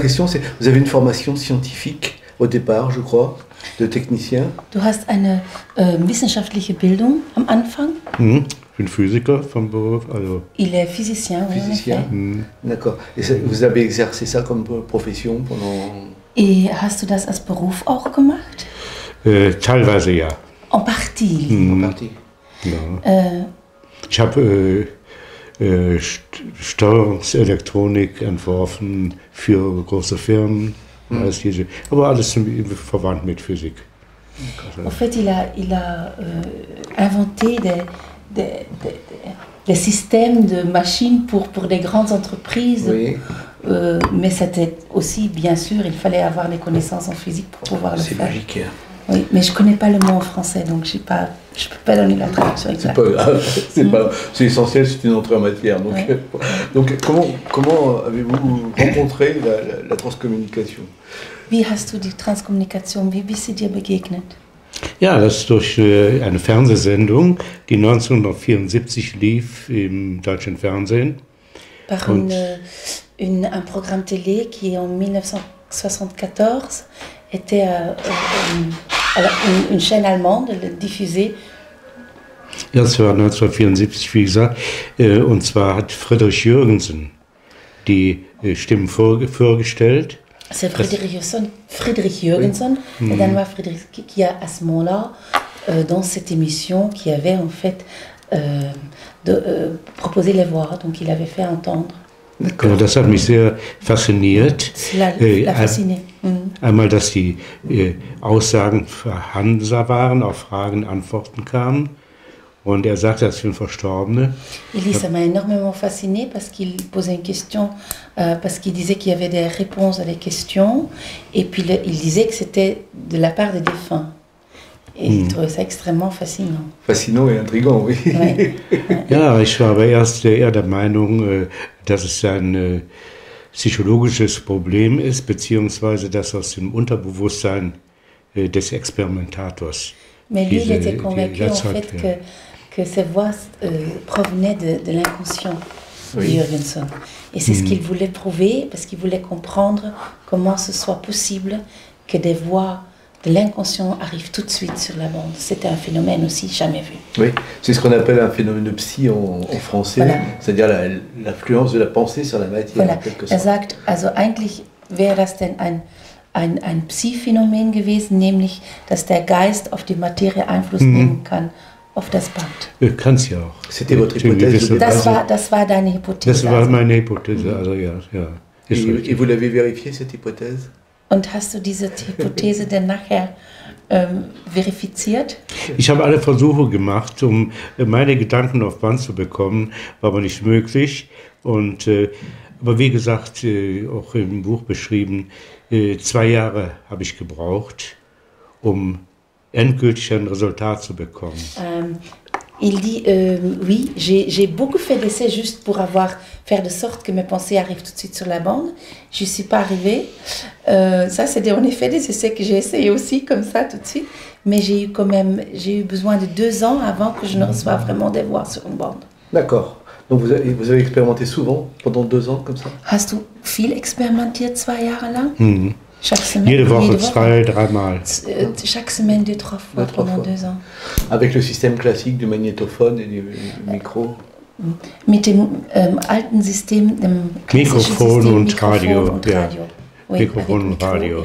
question, c'est, vous avez une formation scientifique au départ, je crois, de technicien. Du hast eine wissenschaftliche Bildung am Anfang. Ich bin Physiker vom Beruf. Also. Il est physicien. Physicien. D'accord. Et vous avez exercé ça comme profession pendant... Et hast du das als Beruf auch gemacht? Teilweise ja. En partie. En partie. Ja. Ich habe Steuerungselektronik entworfen für große Firmen, aber alles verwandt mit Physik. En fait, il a inventé des systèmes de machines pour des grandes entreprises. Oui. Mais c'était aussi, bien sûr, il fallait avoir les connaissances en physique pour pouvoir le faire. C'est logique. Oui, mais je ne connais pas le mot en français, donc je ne peux pas donner la traduction exacte. C'est pas grave, c'est essentiel, c'est une entrée en matière. Donc, ouais. Donc comment avez-vous rencontré la transcommunication? Wie hast du die Transkommunikation, wie bist du dir begegnet? Ja, das ist durch eine Fernsehsendung, die 1974 lief im deutschen Fernsehen. Par un programme télé qui en 1974 était une chaîne allemande diffusée. Ja, das war 1974, wie gesagt, und zwar hat Friedrich Jürgensen die Stimmen vorgestellt. C'est Friedrich Jürgensen, le Danois Friedrich, qui a à ce moment-là, dans cette émission, qui avait en fait proposé les voix, donc il avait fait entendre. Ja, das hat mich sehr fasziniert. Einmal, dass die Aussagen vorhanden waren, auf Fragen, Antworten kamen. Und er sagte, das sind Verstorbene. Il dit, ça m'a énormément fasciné parce qu'il posait une question, parce qu'il disait qu'il y avait des réponses à des questions, et puis il disait que c'était de la part des défunts. Et il trouvait ça extrêmement fascinant. Fascinant et intrigant, oui. Ouais. Ja, ich war aber erst eher der Meinung, dass es ein psychologisches Problem ist, beziehungsweise dass aus dem Unterbewusstsein des Experimentators. Mais lui, il était convaincu en fait que ces voix provenaient de l'inconscient de Jürgensen. Et c'est ce qu'il voulait prouver, parce qu'il voulait comprendre comment ce soit possible que des voix de l'inconscient arrivent tout de suite sur la bande. C'était un phénomène aussi jamais vu. Oui, c'est ce qu'on appelle un phénomène de psy en français, voilà. C'est-à-dire l'influence de la pensée sur la matière. Voilà. Er sagt, also eigentlich wäre das denn ein Psy-Phänomen gewesen, nämlich, dass der Geist auf die Materie Einfluss nehmen kann, auf das Band. Kann's ja auch. C'était votre hypothèse. Das war deine Hypothese. Das war meine Hypothese, also ja. Et vous l'avez vérifié, cette hypothèse? Und hast du diese Hypothese denn nachher verifiziert? Ich habe alle Versuche gemacht, um meine Gedanken auf Band zu bekommen, war aber nicht möglich. Und, aber wie gesagt, auch im Buch beschrieben, 2 Jahre habe ich gebraucht, um endgültig ein Resultat zu bekommen. Il dit, oui, j'ai beaucoup fait d'essais juste pour faire de sorte que mes pensées arrivent tout de suite sur la bande. Je n'y suis pas arrivée. Ça, c'est en effet des essais que j'ai essayé aussi, comme ça, tout de suite. Mais j'ai eu besoin de 2 ans avant que je ne reçoive vraiment des voix sur une bande. D'accord. Donc vous avez expérimenté souvent, pendant 2 ans, comme ça? Hast du viel experimentiert 2 Jahre lang? Chaque semaine, jede Woche 2, 3 Mal. Chaque semaine 2-3 fois pendant 2 ans. Avec le système classique du magnétophone et du micro? Mit dem alten System, dem Mikrofon und Radio. Ja. Oui, Mikrofon und Radio.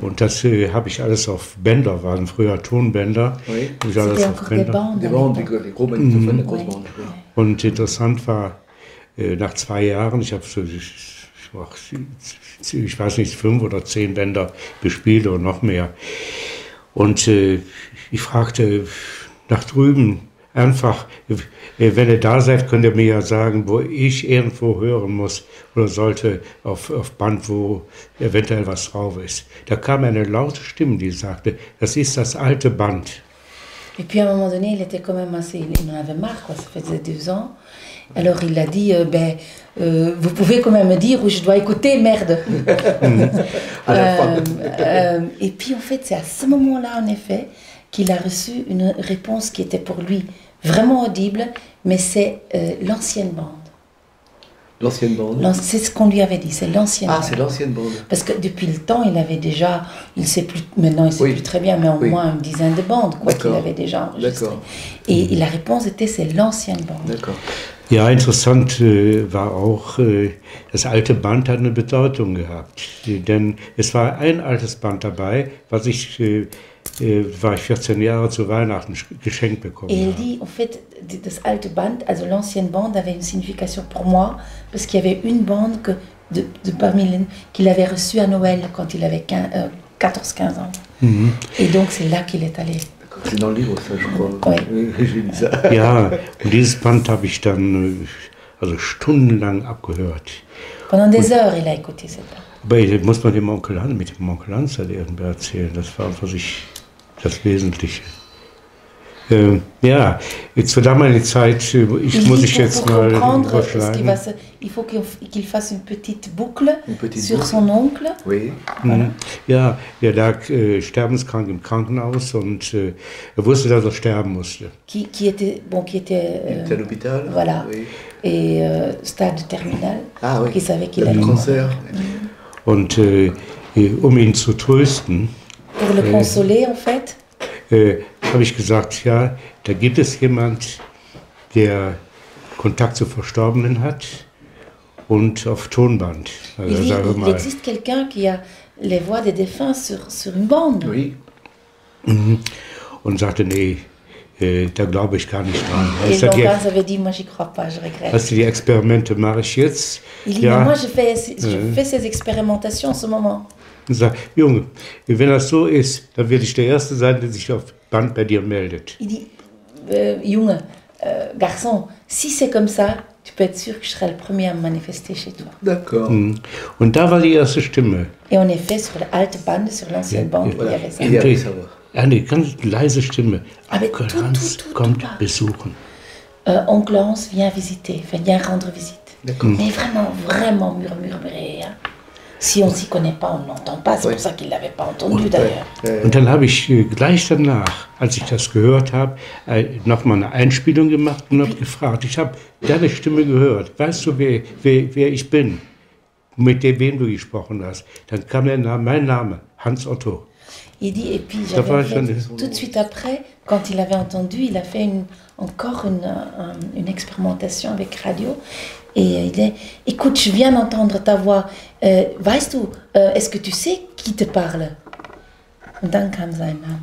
Und das habe ich alles auf Bänder, waren früher Tonbänder. Oui. Ich alles auf Bänder. Des gros magnétophones, des grosses bandes. Und interessant war, nach 2 Jahren, ich habe so, ich weiß nicht, 5 oder 10 Bänder gespielt oder noch mehr. Und ich fragte nach drüben einfach, wenn ihr da seid, könnt ihr mir ja sagen, wo ich irgendwo hören muss oder sollte auf Band, wo eventuell was drauf ist. Da kam eine laute Stimme, die sagte, das ist das alte Band. Et puis à un moment donné, il était quand même assez, il en avait marre, quoi. Ça faisait 2 ans. Alors il a dit, vous pouvez quand même me dire où je dois écouter, merde. Et puis en fait, c'est à ce moment-là, en effet, qu'il a reçu une réponse qui était pour lui vraiment audible, mais c'est l'ancienne bande. L'ancienne bande. C'est ce qu'on lui avait dit, c'est l'ancienne bande. Ah, c'est l'ancienne bande. Parce que depuis le temps, il avait déjà, il sait plus, maintenant il sait plus très bien, mais au moins une dizaine de bandes, quoi, qu'il avait déjà enregistré. Et la réponse était, c'est l'ancienne bande. D'accord. Ja, interessant war auch, das alte Band hat eine Bedeutung gehabt. Denn es war ein altes Band dabei, was ich, war ich 14 Jahre zu Weihnachten geschenkt bekommen Et il dit, en fait, das alte Band, also l'ancienne bande avait une signification pour moi, parce qu'il y avait une bande que, parmi les, qu'il avait reçue à Noël quand il avait 14-15 ans. Et donc c'est là qu'il est allé. C'est dans le livre, ça, je crois. Oui. J'ai lu ça. Ja, und dieses Band habe ich dann also stundenlang abgehört. Pendant des heures, il a écouté cette bande. Aber das muss man mit dem Onkel Hans halt irgendwie erzählen. Das war für sich das Wesentliche. Ja, zur damaligen Zeit, muss ich jetzt mal überschlagen. Il faut qu'il fasse une petite boucle sur son oncle. Oui. Voilà. Ja, er lag sterbenskrank im Krankenhaus und er wusste, dass er sterben musste. Qui était à l'hôpital. Voilà. Oui. Et stade terminal. Ah oui. Qui savait qu'il allait mourir. Und um ihn zu trösten. Pour le consoler, en fait. Habe ich gesagt, ja, da gibt es jemand, der Kontakt zu Verstorbenen hat und auf Tonband. Also, il existe quelqu'un qui a les voix des défunts sur une bande. Oui. Und sagte, nee, da glaube ich gar nicht dran. Et Lombard avait dit, moi j'y crois pas, je regrette. Also die Experimente mache ich jetzt. Il dit, moi je fais ces expérimentations en ce moment. Und sagt, Junge, wenn das so ist, dann werde ich der Erste sein, der sich auf Band bei dir meldet. Il dit, Junge, garçon, si c'est comme ça, tu peux être sûr que je serai le premier à me manifester chez toi. D'accord. Und da war die erste Stimme. Et en effet, sur l'alte bande, sur l'ancienne bande, il y avait ça. Eine ganz leise Stimme. Aber Onkel Hans kommt besuchen. Oncle Hans vient visiter, vient rendre visite. Mais vraiment, vraiment murmurer. Hein. Si on ne s'y connaît pas, on ne l'entend pas. C'est pour ça qu'il ne l'avait pas entendu d'ailleurs. Und dann habe ich gleich danach, als ich das gehört habe, nochmal eine Einspielung gemacht und habe gefragt, ich habe deine Stimme gehört. Weißt du, wer ich bin? Mit wem du gesprochen hast? Dann kam mein Name, Hans Otto. Il dit, et puis tout de suite après, quand il avait entendu, il a fait encore une expérimentation avec radio. Et il dit, écoute, je viens d'entendre ta voix. Weißt du, est-ce que tu sais qui te parle? Und dann kam sein Name.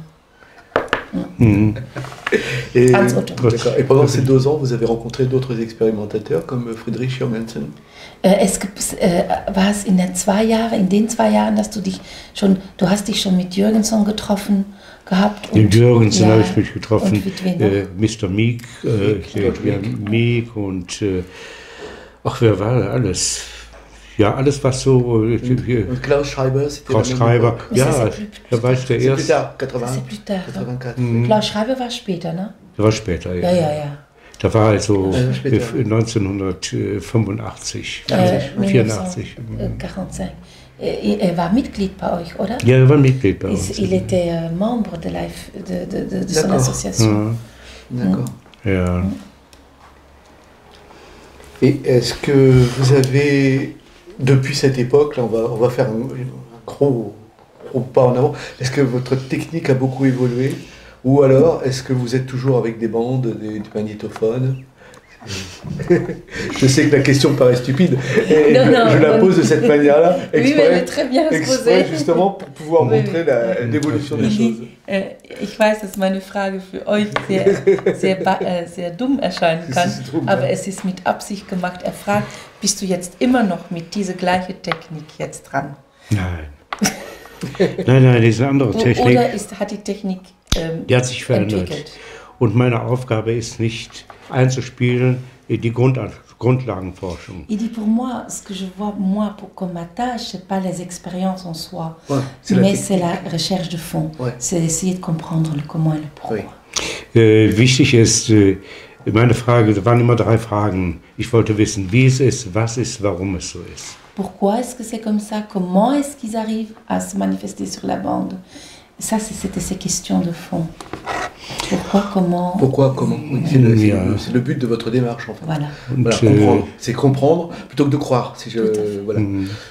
Hans Otto. Et pendant ces 2 ans, vous avez rencontré d'autres expérimentateurs comme Friedrich Jürgensen? War es in den 2 Jahren, dass du hast dich schon mit Jürgensen getroffen gehabt? Mit Jürgensen habe ich mich getroffen, Mr. Meek, Meek und ach, wer war da alles? Ja, alles was so... Und Klaus Schreiber, Klaus Schreiber, ja, da war ich der Erste. C'est plus tard. 84. Klaus Schreiber war später, ne? Der war später, ja. Ja. Da war also 1985, 84. 45. Er war Mitglied bei euch, oder? Ja, er war Mitglied bei uns. Il était membre de son association. D'accord. Ja. Et est-ce que vous avez, depuis cette époque, là on va faire un gros pas en avant, est-ce que votre technique a beaucoup évolué? Ou alors, est-ce que vous êtes toujours avec des bandes, des magnétophones? Je sais que la question paraît stupide, et je la pose de cette manière-là, exprès justement pour pouvoir montrer l'évolution des choses. Ich weiß, dass meine Frage für euch sehr dumm erscheinen kann, aber es ist mit Absicht gemacht. Er fragt, bist du jetzt immer noch mit dieser gleichen Technik jetzt dran? Nein. Nein, das ist eine andere Technik. Oder hat die Technik die hat sich verändert. Und meine Aufgabe ist nicht einzuspielen die Grundlagenforschung. Il dit pour moi, ce que je vois moi comme ma tâche, c'est pas les expériences en soi, mais c'est la recherche de fond. C'est essayer de comprendre le comment et le pourquoi. Wichtig ist, meine Frage, da waren immer 3 Fragen. Ich wollte wissen, wie es ist, was ist, warum es so ist. Pourquoi est-ce que c'est comme ça? Comment est-ce qu'ils arrivent à se manifester sur la bande? Ça, c'était ces questions de fond. Pourquoi, comment? Pourquoi, comment? Oui, c'est le but de votre démarche, en fait. Voilà. Voilà, comprendre. C'est comprendre plutôt que de croire. Voilà.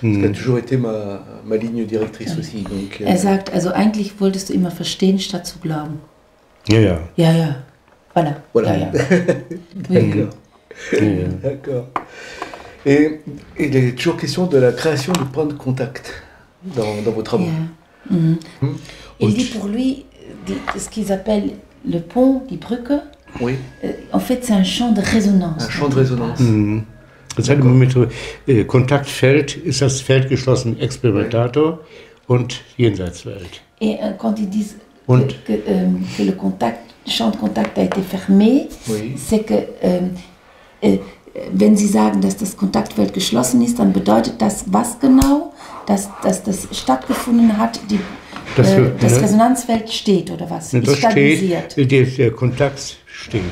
Ça a toujours été ma ligne directrice aussi. Donc, sagt, also eigentlich wolltest du immer verstehen, statt zu glauben. Ja. Voilà. Ja. D'accord. D'accord. Et il est toujours question de la création de points de contact dans vos travaux. Il dit pour lui, ce qu'ils appellent le pont, die Brücke, en fait c'est un champ de résonance. Un champ de résonance. Das heißt, mit Kontaktfeld ist das Feld geschlossen, Experimentator und Jenseitswelt. Et quand ils disent que le champ de contact a été fermé, c'est que wenn Sie sagen, dass das Kontaktfeld geschlossen ist, dann bedeutet das was genau? Dass das stattgefunden hat, das Resonanzfeld steht oder was? Das stabilisiert. Der Kontakt steht.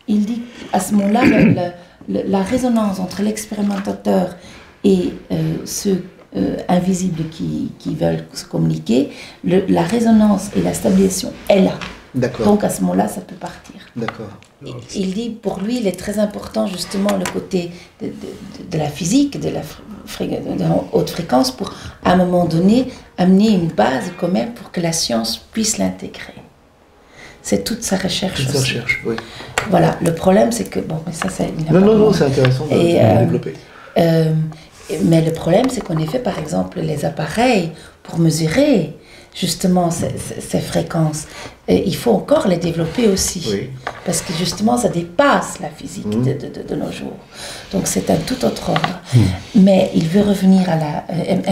Il dit à ce moment-là, la résonance entre l'expérimentateur et ceux invisibles qui veulent se communiquer, la résonance et la stabilisation est là. D'accord. Donc à ce moment-là, ça peut partir. D'accord. Il dit, pour lui, il est très important justement le côté de la physique, de la haute fréquence, pour à un moment donné amener une base quand même pour que la science puisse l'intégrer. C'est toute sa recherche aussi. Recherche, oui. Voilà, le problème c'est que, bon, mais ça c'est... Non, c'est intéressant de développer. Mais le problème c'est qu'en effet, par exemple, les appareils, pour mesurer justement ces fréquences, il faut encore les développer aussi, parce que justement ça dépasse la physique de nos jours. Donc c'est un tout autre ordre. Mais il veut revenir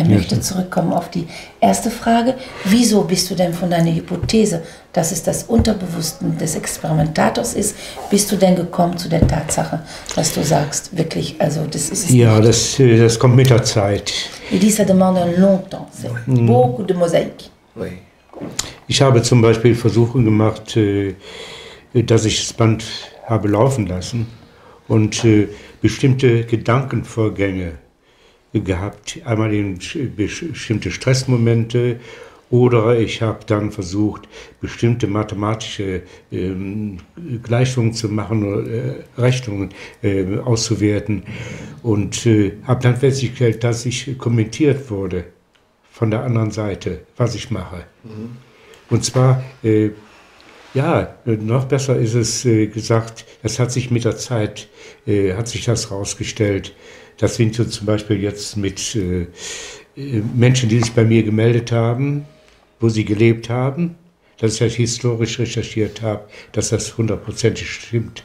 möchte zurückkommen auf die erste Frage, wieso bist du denn von deiner Hypothese, dass es das Unterbewusstsein des Experimentators ist, bist du denn gekommen zu der Tatsache, dass du sagst, wirklich, also das ist... Ja, das kommt mit der Zeit. Il dit ça demande un long temps, c'est beaucoup de mosaïque. Ich habe zum Beispiel Versuche gemacht, dass ich das Band habe laufen lassen und bestimmte Gedankenvorgänge gehabt, einmal in bestimmte Stressmomente, oder ich habe dann versucht, bestimmte mathematische Gleichungen zu machen oder Rechnungen auszuwerten, und habe dann festgestellt, dass ich kommentiert wurde von der anderen Seite, was ich mache. Und zwar, noch besser ist es gesagt, das hat sich mit der Zeit, hat sich das herausgestellt, dass wir zum Beispiel jetzt mit Menschen, die sich bei mir gemeldet haben, wo sie gelebt haben, dass ich das historisch recherchiert habe, dass das 100% stimmte.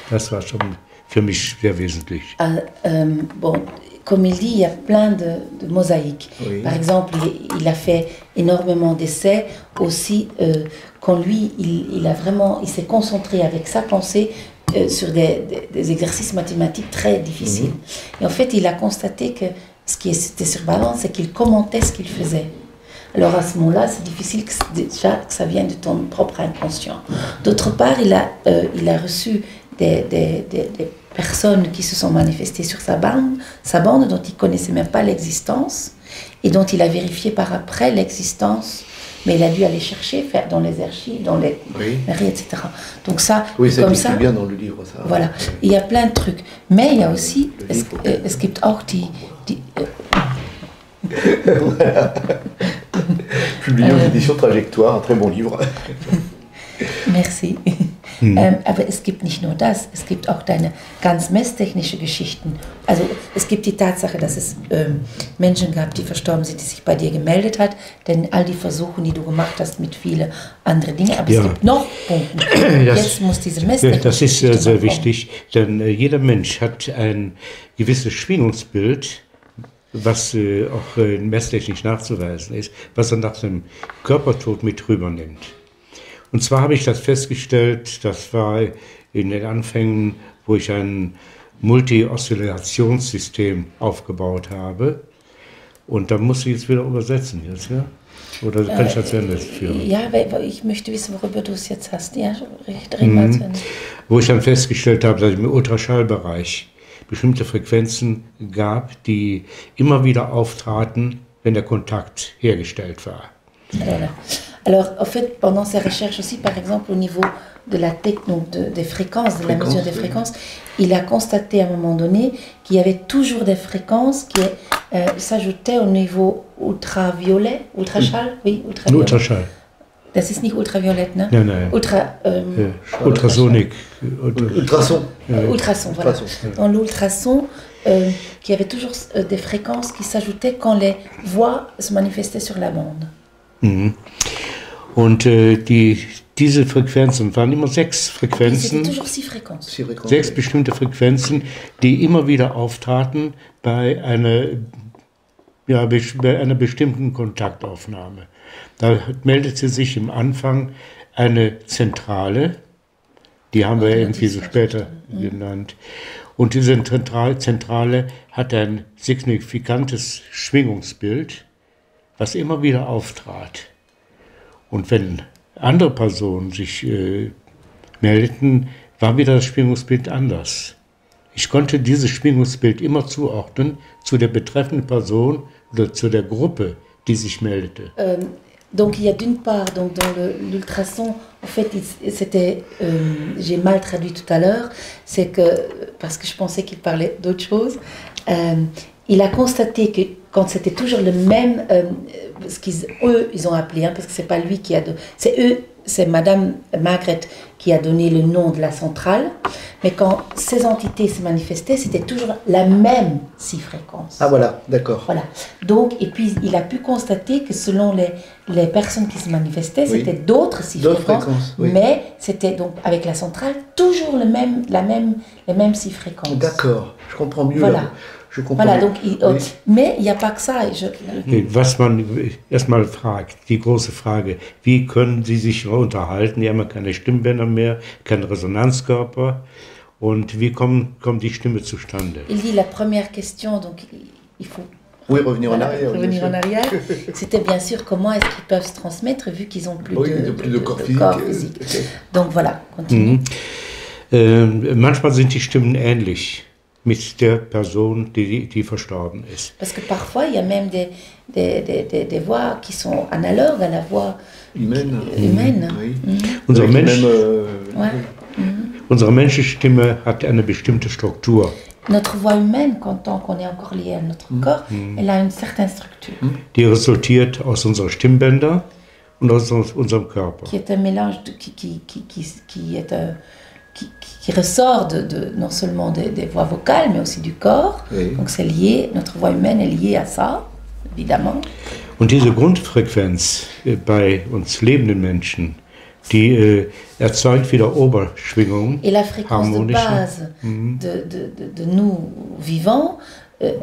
Das war schon für mich sehr wesentlich. Comme il dit, il y a plein de mosaïques. Par exemple, il a fait énormément d'essais aussi quand lui, il s'est concentré avec sa pensée sur des exercices mathématiques très difficiles. Et en fait, il a constaté que ce qui était sur balance, c'est qu'il commentait ce qu'il faisait. Alors à ce moment-là, c'est difficile déjà que ça vienne de ton propre inconscient. D'autre part, il a reçu des personnes qui se sont manifestées sur sa bande dont il ne connaissait même pas l'existence et dont il a vérifié par après l'existence, mais il a dû aller chercher, faire dans les archives, dans les mairies, etc. Donc ça, comme ça, bien dans le livre, ça. Voilà, il y a plein de trucs. Mais il y a aussi, es gibt auch die Publié aux éditions Trajectoire, un très bon livre. Merci. Aber es gibt nicht nur das, es gibt auch deine ganz messtechnische Geschichten. Also es gibt die Tatsache, dass es Menschen gab, die verstorben sind, die sich bei dir gemeldet hat, denn all die Versuche, die du gemacht hast mit vielen anderen Dingen, aber es gibt noch Punkte. Jetzt muss diese messtechnische Das ist sehr wichtig, denn jeder Mensch hat ein gewisses Schwingungsbild, was auch messtechnisch nachzuweisen ist, was er nach dem Körpertod mit rübernimmt. Und zwar habe ich das festgestellt, das war in den Anfängen, wo ich ein Multi-Oszillationssystem aufgebaut habe. Und da muss ich jetzt wieder übersetzen jetzt, ja? Oder kann ich das zu Ende führen? Ja, ich möchte wissen, worüber du es jetzt hast. Ja, reden wir zu Ende. Wo ich dann festgestellt habe, dass ich im Ultraschallbereich bestimmte Frequenzen gab, die immer wieder auftraten wenn der Kontakt hergestellt war. Voilà. Alors, en fait, pendant ses recherches aussi, par exemple, au niveau de la techno, des fréquences, de la mesure des fréquences, il a constaté à un moment donné qu'il y avait toujours des fréquences qui s'ajoutaient au niveau ultraviolet, ultraschall, oui, ultraviolet. Ultraschall. Das ist nicht ultraviolett, ne? Nein, nein. Ultrasonique. Ultrason. Ultrason, voilà. Dans l'ultrason, qu'il y avait toujours des fréquences qui s'ajoutaient quand les voix se manifestaient sur la bande. Mhm. Und diese Frequenzen waren immer 6 Frequenzen, toujours 6 Fréquences. 6 bestimmte Frequenzen, die immer wieder auftraten bei einer bestimmten Kontaktaufnahme. Da meldete sich im Anfang eine Zentrale, die haben wir irgendwie so später genannt. Und diese Zentrale hat ein signifikantes Schwingungsbild, was immer wieder auftrat. Und wenn andere Personen sich meldeten, war wieder das Schwingungsbild anders. Ich konnte dieses Schwingungsbild immer zuordnen zu der betreffenden Person oder zu der Gruppe, die sich meldete. Donc il y a d'une part, donc dans l'ultrason, en fait, c'était, j'ai mal traduit tout à l'heure, c'est que, parce que je pensais qu'il parlait d'autre chose, il a constaté que quand c'était toujours le même, ce qu'eux, ils ont appelé, parce que c'est pas lui qui a donné, c'est eux, c'est Madame Margaret qui a donné le nom de la centrale, mais quand ces entités se manifestaient, c'était toujours la même 6 fréquences. Ah voilà, d'accord. Voilà. Donc, et puis il a pu constater que selon les personnes qui se manifestaient, c'était d'autres 6 fréquences, oui. Mais c'était donc avec la centrale toujours les mêmes 6 fréquences. D'accord, je comprends mieux. Voilà. Là. Je comprends Voilà, mieux. donc, mais il n'y a pas que ça. Was man erstmal fragt, die große Frage, wie können Sie sich unterhalten? Die haben ja keine Stimmbänder mehr, keinen Resonanzkörper. Und wie kommt die Stimme zustande? Il dit la première question, donc il faut revenir en arrière. Revenir en arrière. C'était bien sûr comment est-ce qu'ils peuvent se transmettre vu qu'ils n'ont plus, de corps physique. Donc voilà, continue. Manchmal sind die Stimmen ähnlich mit der Person, die verstorben ist. Parce que parfois, il y a même des voix qui sont analogues à la voix humaine. Oui. Unsere menschliche Stimme hat eine bestimmte Struktur. Notre voix humaine, tant qu'on est encore lié à notre corps, elle a une certaine structure. Die resultiert aus unseren Stimmbändern und aus unserem Körper. Qui est un mélange, qui ressort non seulement des voix vocales, mais aussi du corps. Oui. Donc c'est lié, notre voix humaine est liée à ça, évidemment. Und diese Grundfrequenz bei uns lebenden Menschen, die erzeugt wieder Oberschwingungen. Et la fréquence de base de nous vivants,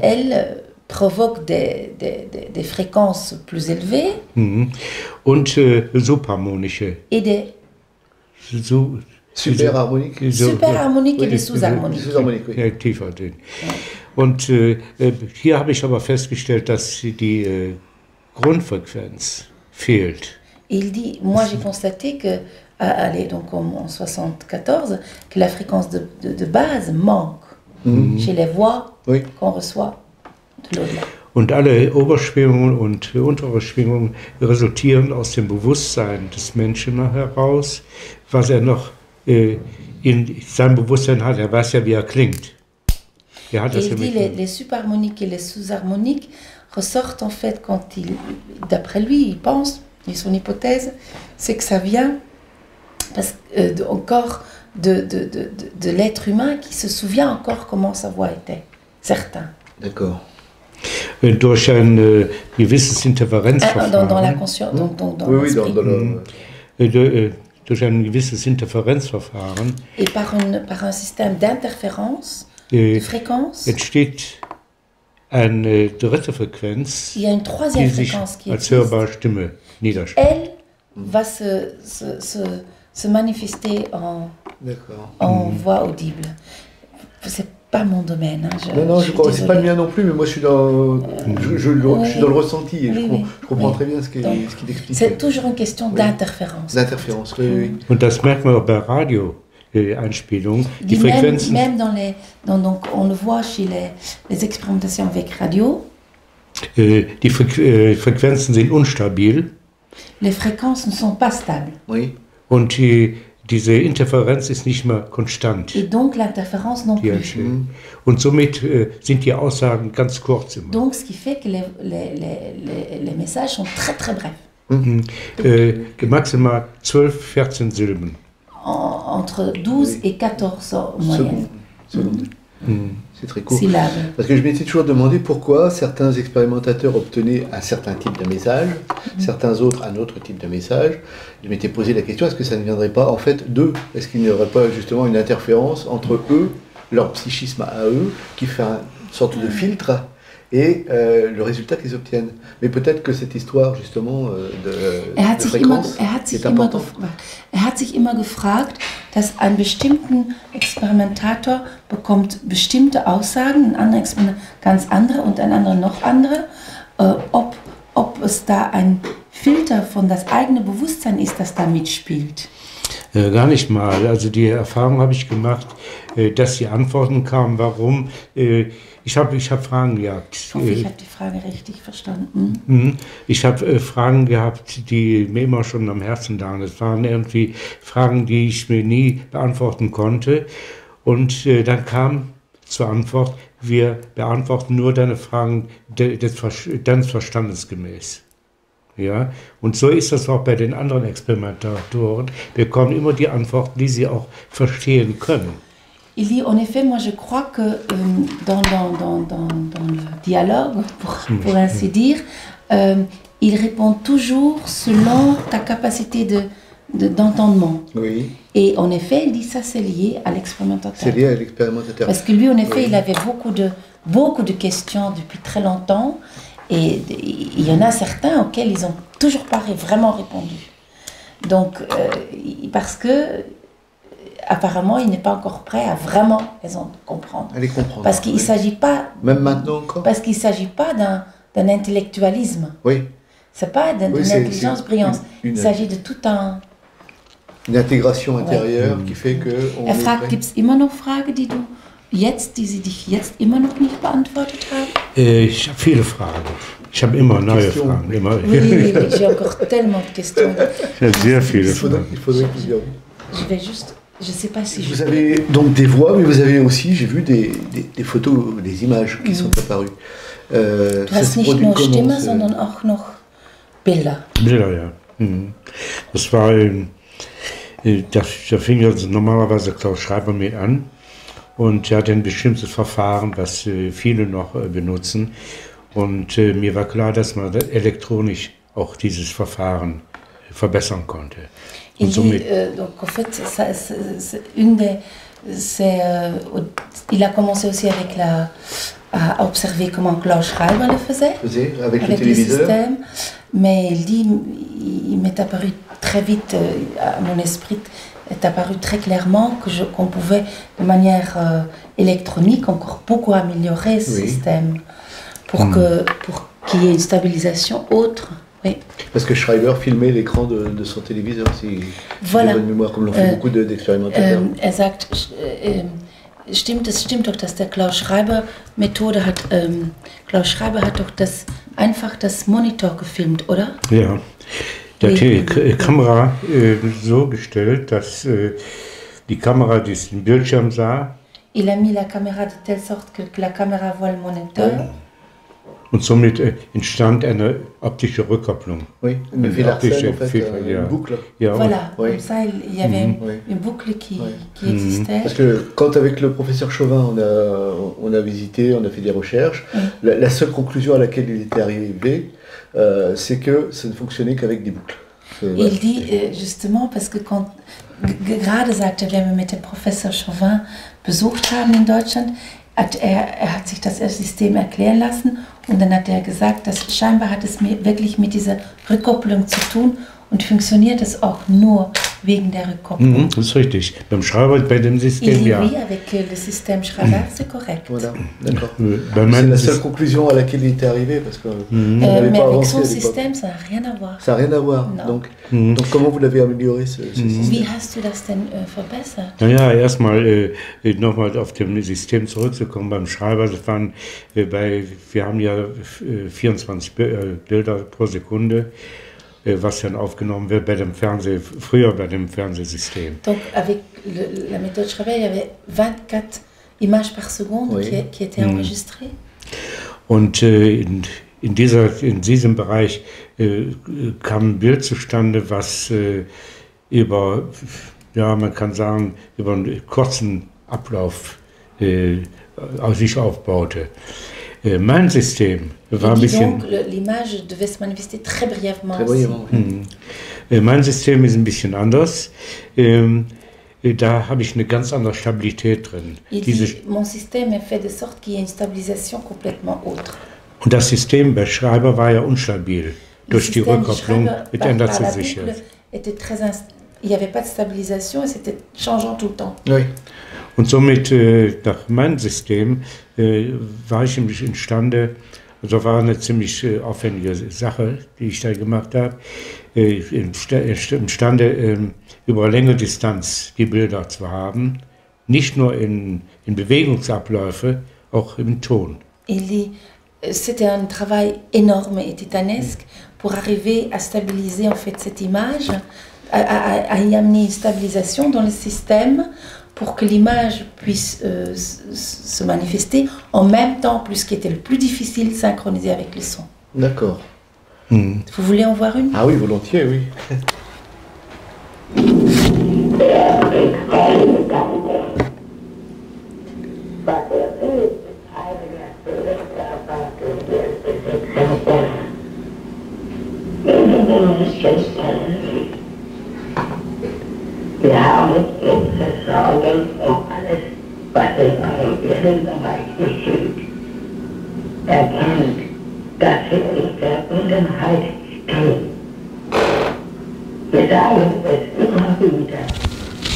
elle provoque des fréquences plus élevées. Und subharmonische. Et des superharmoniques. Superharmoniques et des sous-harmoniques. Ja, tiefer drin. Und hier habe ich aber festgestellt, dass die Grundfrequenz fehlt. Il dit, moi j'ai constaté que, donc en 74, que la fréquence de base manque chez les voix qu'on reçoit de l'au-delà. Und alle Oberschwingungen und untere Schwingungen resultieren aus dem Bewusstsein des Menschen heraus, was er noch in seinem Bewusstsein hat. Er weiß ja, wie er klingt. Er hat das il dit les subharmoniques et les sous-harmoniques ressortent en fait quand d'après lui, il pense, et son hypothèse, c'est que ça vient encore de l'être humain qui se souvient encore comment sa voix était. Certains. D'accord. Durch ein gewisses Interferenzverfahren. Dans la conscience, dans l'esprit. Durch ein gewisses Interferenzverfahren. Et par un système d'interférence, de fréquence. Entsteht eine dritte Frequenz, il y a une troisième fréquence qui als hörbare Stimme niederschlägt. Elle va se manifester en voix audible. C'est pas mon domaine. Non, je crois, c'est pas le mien non plus, mais moi je suis dans, je suis dans le ressenti et je comprends très bien ce qu'il explique. C'est toujours une question d'interférence. D'interférence, oui. Und das merkt man auch bei Radio-Einspielungen. Die Frequenzen. Même donc on le voit chez les expérimentations avec radio. Die Frequenzen sind unstabil. Les fréquences ne sont pas stables. Oui. Und diese Interferenz ist nicht mehr konstant. Et donc l'interférence non Die plus. entsteht. Und somit sind die Aussagen ganz kurz immer. Donc ce qui fait que les messages sont très très brefs. Maximal 12, 14 Silben. Entre 12 et 14 en moyenne. Secondes. C'est très court. Syllabes. Parce que je m'étais toujours demandé pourquoi certains expérimentateurs obtenaient un certain type de message, certains autres un autre type de message. Je m'étais posé la question, est-ce que ça ne viendrait pas en fait d'eux? Est-ce qu'il n'y aurait pas justement une interférence entre eux, leur psychisme à eux, qui fait une sorte de filtre, et le résultat qu'ils obtiennent? Mais peut-être que cette histoire justement de fréquence est importante. Er hat sich immer gefragt, dass ein bestimmter Experimentator bekommt bestimmte Aussagen, ein anderer Experimentator ganz andere und ein anderer noch andere, ob es da ein Filter von das eigene Bewusstsein ist, das da mitspielt. Gar nicht mal. Also die Erfahrung habe ich gemacht, dass die Antworten kamen, warum. Ich hab Fragen gehabt. Ich hoffe, ich habe die Frage richtig verstanden. Ich habe Fragen gehabt, die mir immer schon am Herzen lagen. Das waren irgendwie Fragen, die ich mir nie beantworten konnte. Und dann kam zur Antwort, wir beantworten nur deine Fragen deines Verstandes gemäß. Ja? Und so ist das auch bei den anderen Experimentatoren. Wir bekommen immer die Antworten, die sie auch verstehen können. Il dit, en effet, moi je crois que dans le dialogue, pour ainsi dire, il répond toujours selon ta capacité d'entendement. Oui. Et en effet, il dit ça c'est lié à l'expérimentateur. C'est lié à l'expérimentateur. Parce que lui, en effet, Oui. il avait beaucoup de questions depuis très longtemps. Et il y en a certains auxquels ils n'ont toujours pas vraiment répondu. Donc, parce que apparemment, il n'est pas encore prêt à vraiment les comprendre. À les comprendre. Parce qu'il ne oui. s'agit pas... Même maintenant encore. Parce qu'il ne s'agit pas d'un intellectualisme. Oui. Ce n'est pas d'une Oui, intelligence brillante. une- Il s'agit de tout un... Une intégration intérieure qui fait que. Er fragt, gibt es immer noch Fragen, die sie dich jetzt immer noch nicht beantwortet haben? Ich habe viele Fragen. Ich habe immer neue Fragen. Immer. Oui, j'ai encore tellement de questions. Ich habe sehr viele Il faudrait Fragen. plusieurs. Je vais juste... Je ne sais pas si Vous je... avez donc des voix, mais vous avez aussi, j'ai vu des photos, des images qui sont apparues. Du Ça hast se nicht produit nur comment, Stimme, ce- sondern auch noch Bilder. Bilder, ja. Das war, da fing also normalerweise Klaus Schreiber mit an und er hat ein bestimmtes Verfahren, was viele noch benutzen. Und mir war klar, dass man elektronisch auch dieses Verfahren verbessern konnte. Il Und dit, somit, donc en fait, c'est une des... il a commencé aussi à observer comment Klaus Schreiber le faisait, avec le avec le téléviseur. système. Mais il dit, il m'est apparu très vite, à mon esprit, est apparu très clairement qu'on pouvait, de manière électronique, encore beaucoup améliorer ce Oui. système pour qu'il y ait une stabilisation autre. Oui. Parce que Schreiber filmait l'écran de son téléviseur, si Voilà. j'ai bonne mémoire, comme l'ont fait beaucoup d'expérimentateurs. Er sagt, es stimmt doch, dass der Klaus Schreiber Methode hat. Klaus Schreiber hat doch einfach das Monitor gefilmt, oder? ja, der hat Oui. die Kamera so gestellt, dass die Kamera diesen Bildschirm sah. Il a mis la caméra de telle sorte que la caméra voit le moniteur. Und somit entstand eine optische Rückkopplung. Oui, une Une fil Larsen, optische en fait, Fil- ja. une boucle. Ja, Voilà, Oui. comme ça il y avait Oui. une boucle qui Oui. existait. Parce que quand avec le professeur Chauvin on a visité, on a fait des recherches, la seule conclusion à laquelle il était arrivé, c'est que ça ne fonctionnait qu'avec des boucles. Voilà. Il dit justement, parce que gerade sagte, wenn wir mit dem Professor Chauvin besucht haben in Deutschland, er hat sich das System erklären lassen und dann hat er gesagt, dass scheinbar hat es wirklich mit dieser Rückkopplung zu tun und funktioniert es auch nur wegen der Rückkopplung. Das ist richtig. Beim Schreiber, bei dem System, Il dit ja. oui, avec le système Schreiber, c'est correct. Voilà, d'accord. Bei C'est meinem la seule System, conclusion à laquelle il était arrivé, parce que vous n'avez Mais pas avec avancé son à l'époque. système, ça n'a rien à voir. Ça n'a rien à voir. Non. Donc comment vous l'avez amélioré ce système? Wie hast du das denn verbessert? naja, erstmal nochmal auf dem System zurückzukommen. Beim Schreiber, das waren wir haben ja 24 Bilder pro Sekunde, was dann aufgenommen wird früher bei dem Fernsehsystem. Donc, avec la méthode Schreiber, il y avait 24 images par seconde Oui. qui étaient enregistrées. Und in diesem Bereich kam ein Bild zustande, was über, ja, man kann sagen, über einen kurzen Ablauf sich aufbaute. Mein System war ein Et bisschen. donc, l'image devait se manifester très brièvement. Très aussi. brièvement. Mein System ist ein bisschen anders. Da habe ich eine ganz andere Stabilität drin. Il dit, mon système est fait de sorte qu'il y ait une stabilisation complètement autre. Und das System bei Schreiber war ja unstabil. Le Durch die système du Rückkopplung Schreiber ändert par la sie sich ja. boucle était il n'y avait pas de stabilisation et c'était changeant tout le temps. Oui. Und somit, nach meinem System, war ich imstande, also war eine ziemlich aufwendige Sache, die ich da gemacht habe, imstande, über längere Distanz die Bilder zu haben, nicht nur in Bewegungsabläufe, auch im Ton. Il dit, c'était un travail énorme et titanesque pour arriver à stabiliser en fait cette image, à y amener une stabilisation dans le système pour que l'image puisse se manifester en même temps, plus ce qui était le plus difficile, synchroniser avec le son. D'accord. Vous voulez en voir une? Ah oui, volontiers, oui. Wir haben unsere Sorgen alles, was in eurem Gehirnbereich geschieht. Erkennt, dass wir in Verbundenheit stehen. Wir sagen es immer wieder,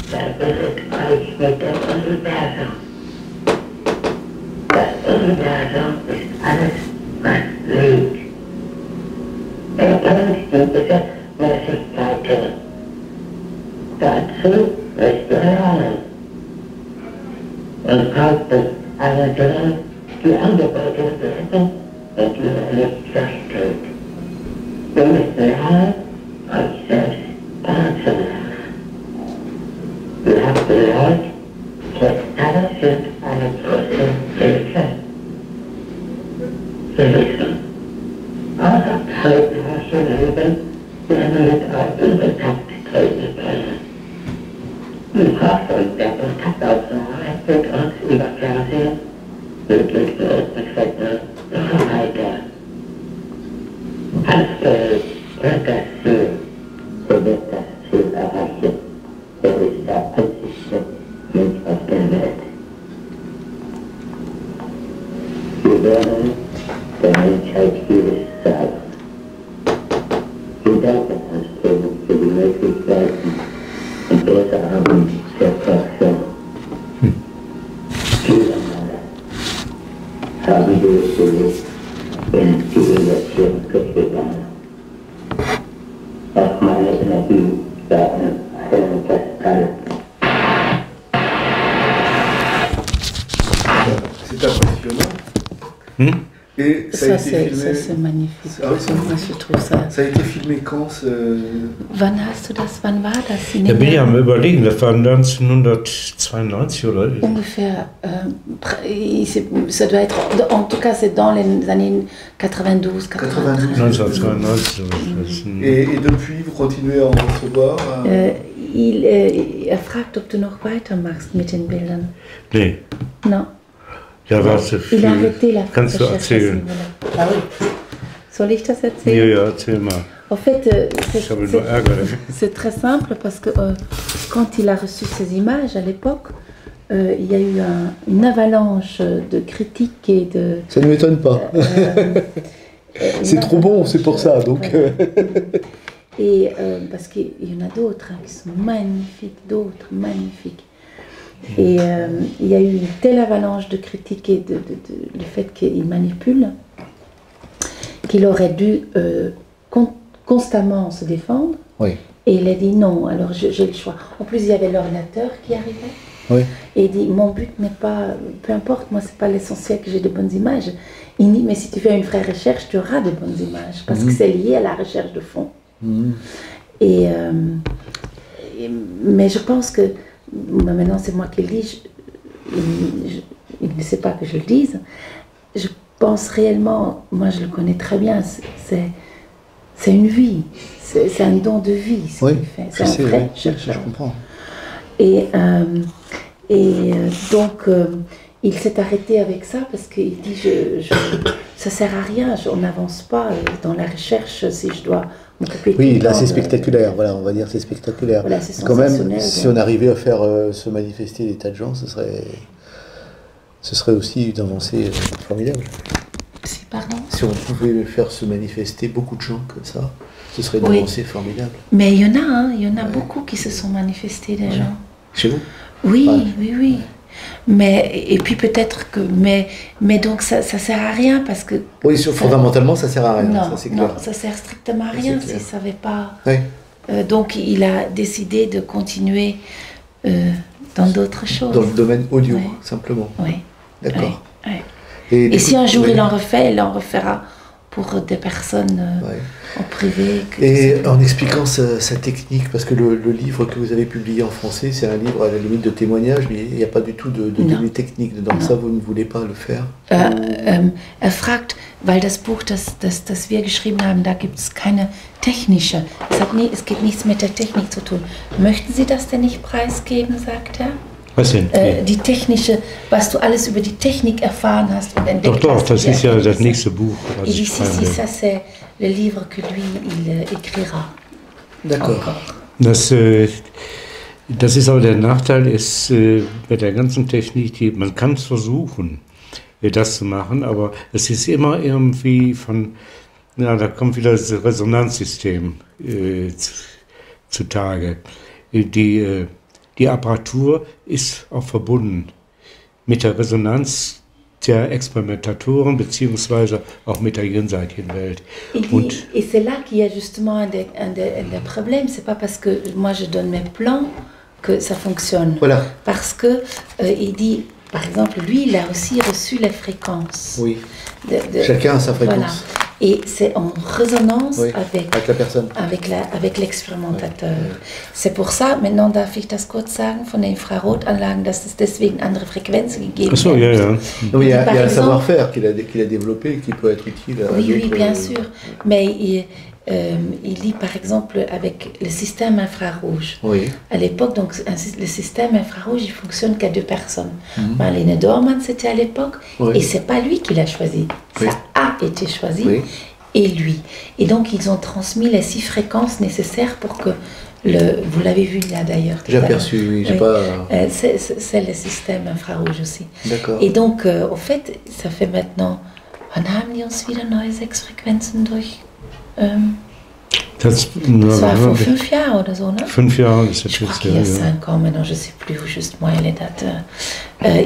verbindet euch mit dem Universum. Das Universum ist alles, was lebt. Erkennt die Gesetzmäßigkeiten. Dazu müsst ihr lernen. Und halten alle Dinge, die angeboten werden, und die ihr nicht versteht. Ihr müsst lernen, euch selbst kennenzulernen. Ihr habt gehört, Texte sind eine große Hilfe. Wir wissen, außer zeitliche Leben, werden wir mit euch in Kontakt treten können. Die Hoffnung der Kontaktaufnahme wird uns über Fernsehen, Möglichkeiten und so weiter. Handgeld wird das Ziel, so wird das Ziel erreichen. Er ist der einzigste Mensch auf der Welt. Wir werden der Menschheit vieles sagen. Wir danken uns für die Möglichkeiten und große Arbeit der Forschung. Viele Male haben wir es gelegt, in Zivilisation gegangen. Auch meine Energie war ein Kristall. C'est impressionnant. Et ça a Ça, été c'est filmé. magnifique. Ah oui, c'est Moi, je trouve ça. Ça a été filmé quand Wann hast du das? Wann war das? Da bin ich am Überlegen, das war 1992 oder? Ungefähr, ça doit être, en tout cas c'est dans les années 92, 93. 1992. Et depuis, vous continuez à en recevoir Er fragt, ob du noch weitermachst mit den Bildern. Nee, Non. da warst du Il a viel. arrêté la Kannst du recherche à ce erzählen? niveau-là. Ah oui. Soll ich das Ja, erzählen? ja, erzähl mal. En fait, Ich habe nur Ärger. c'est très simple parce que quand il a reçu ces images à l'époque, il y a eu une avalanche de critiques et de... Ça ne m'étonne pas. C'est trop bon, c'est pour ça. Donc, Et parce qu'il y en a d'autres qui sont magnifiques, d'autres magnifiques. Et il y a eu une telle avalanche de critiques et le fait qu'il manipule, qu'il aurait dû constamment se défendre. Oui. Et il a dit non, alors j'ai le choix. En plus, il y avait l'ordinateur qui arrivait. Oui. Et il dit, mon but n'est pas, peu importe, moi, c'est pas l'essentiel que j'ai de bonnes images. Il dit, mais si tu fais une vraie recherche, tu auras de bonnes images, parce que c'est lié à la recherche de fond. Mais je pense que, maintenant c'est moi qui le dis, il ne sait pas que je le dise, je pense réellement, moi je le connais très bien, c'est une vie, c'est un don de vie ce qu'il fait, c'est un vrai chercheur. Je comprends. Et donc, il s'est arrêté avec ça parce qu'il dit ça sert à rien, on n'avance pas dans la recherche si je dois m'occuper. Oui, là c'est spectaculaire, voilà, on va dire c'est spectaculaire. Voilà, c'est quand même, sensationnel, si on arrivait à faire se manifester des tas de gens, ce serait aussi une avancée formidable. Pardon ? Si on pouvait faire se manifester beaucoup de gens comme ça, ce serait une avancée formidable. Mais il y en a beaucoup qui se sont manifestés, des gens. Chez vous ? Oui, oui. Mais, et puis peut-être que... Mais donc ça sert à rien parce que... Oui, fondamentalement ça sert à rien, non, ça c'est clair. Non, ça sert strictement à rien s'il ne savait pas. Oui. Donc il a décidé de continuer dans d'autres choses. Dans le domaine audio, simplement. Oui. D'accord. Oui. Et si un jour il en refera pour des personnes en privé. Et en expliquant sa technique, parce que le livre que vous avez publié en français, c'est un livre à la limite de témoignage, mais il n'y a pas du tout de données techniques dedans. Ça, vous ne voulez pas le faire? Fragt, weil das Buch, das wir geschrieben haben, da gibt es keine technische. Es geht nichts mit der Technik zu tun. Möchten Sie das denn nicht preisgeben, sagt er? Was denn? Die technische, was du alles über die Technik erfahren hast und entdeckt hast. Doch, das ist ja das nächste Buch. Et ici, ça c'est le livre que lui, il écrira. D'accord. Das ist aber der Nachteil, ist bei der ganzen Technik, man kann es versuchen, das zu machen, aber es ist immer irgendwie da kommt wieder das Resonanzsystem zutage. Die Apparatur ist auch verbunden mit der Resonanz der Experimentatoren beziehungsweise auch mit der jenseitigen Welt. Et c'est là qu'il y a justement un des problèmes. C'est pas parce que moi je donne mes plans que ça fonctionne. Voilà. Parce que il dit, par exemple, lui, il a aussi reçu les fréquences. Oui. Chacun a sa fréquence. Voilà. Et c'est en résonance avec la personne. Avec l'experimentateur. C'est pour ça, maintenant darf ich das kurz sagen, von den Infrarotanlagen, dass es deswegen andere Frequenzen gegeben hat. Ja. Il y a un savoir-faire qu'il a développé et qui peut être utile. Oui, bien sûr. Mais il dit par exemple avec le système infrarouge. Oui. À l'époque, donc le système infrarouge, il fonctionne qu'à 2 personnes. Marlene Dorman, c'était à l'époque, et c'est pas lui qui l'a choisi. Ça a été choisi, et lui. Et donc ils ont transmis les 6 fréquences nécessaires pour que vous l'avez vu là d'ailleurs. J'ai aperçu, oui. J'ai pas... c'est le système infrarouge aussi. D'accord. Et donc, au fait, ça fait maintenant. Wann haben die uns wieder neue 6 Frequenzen durch? Das war vor 5 Jahren oder so, ne? 5 Jahre, c'est Je crois qu'il y a 5 ans maintenant, je ne sais plus justement les dates.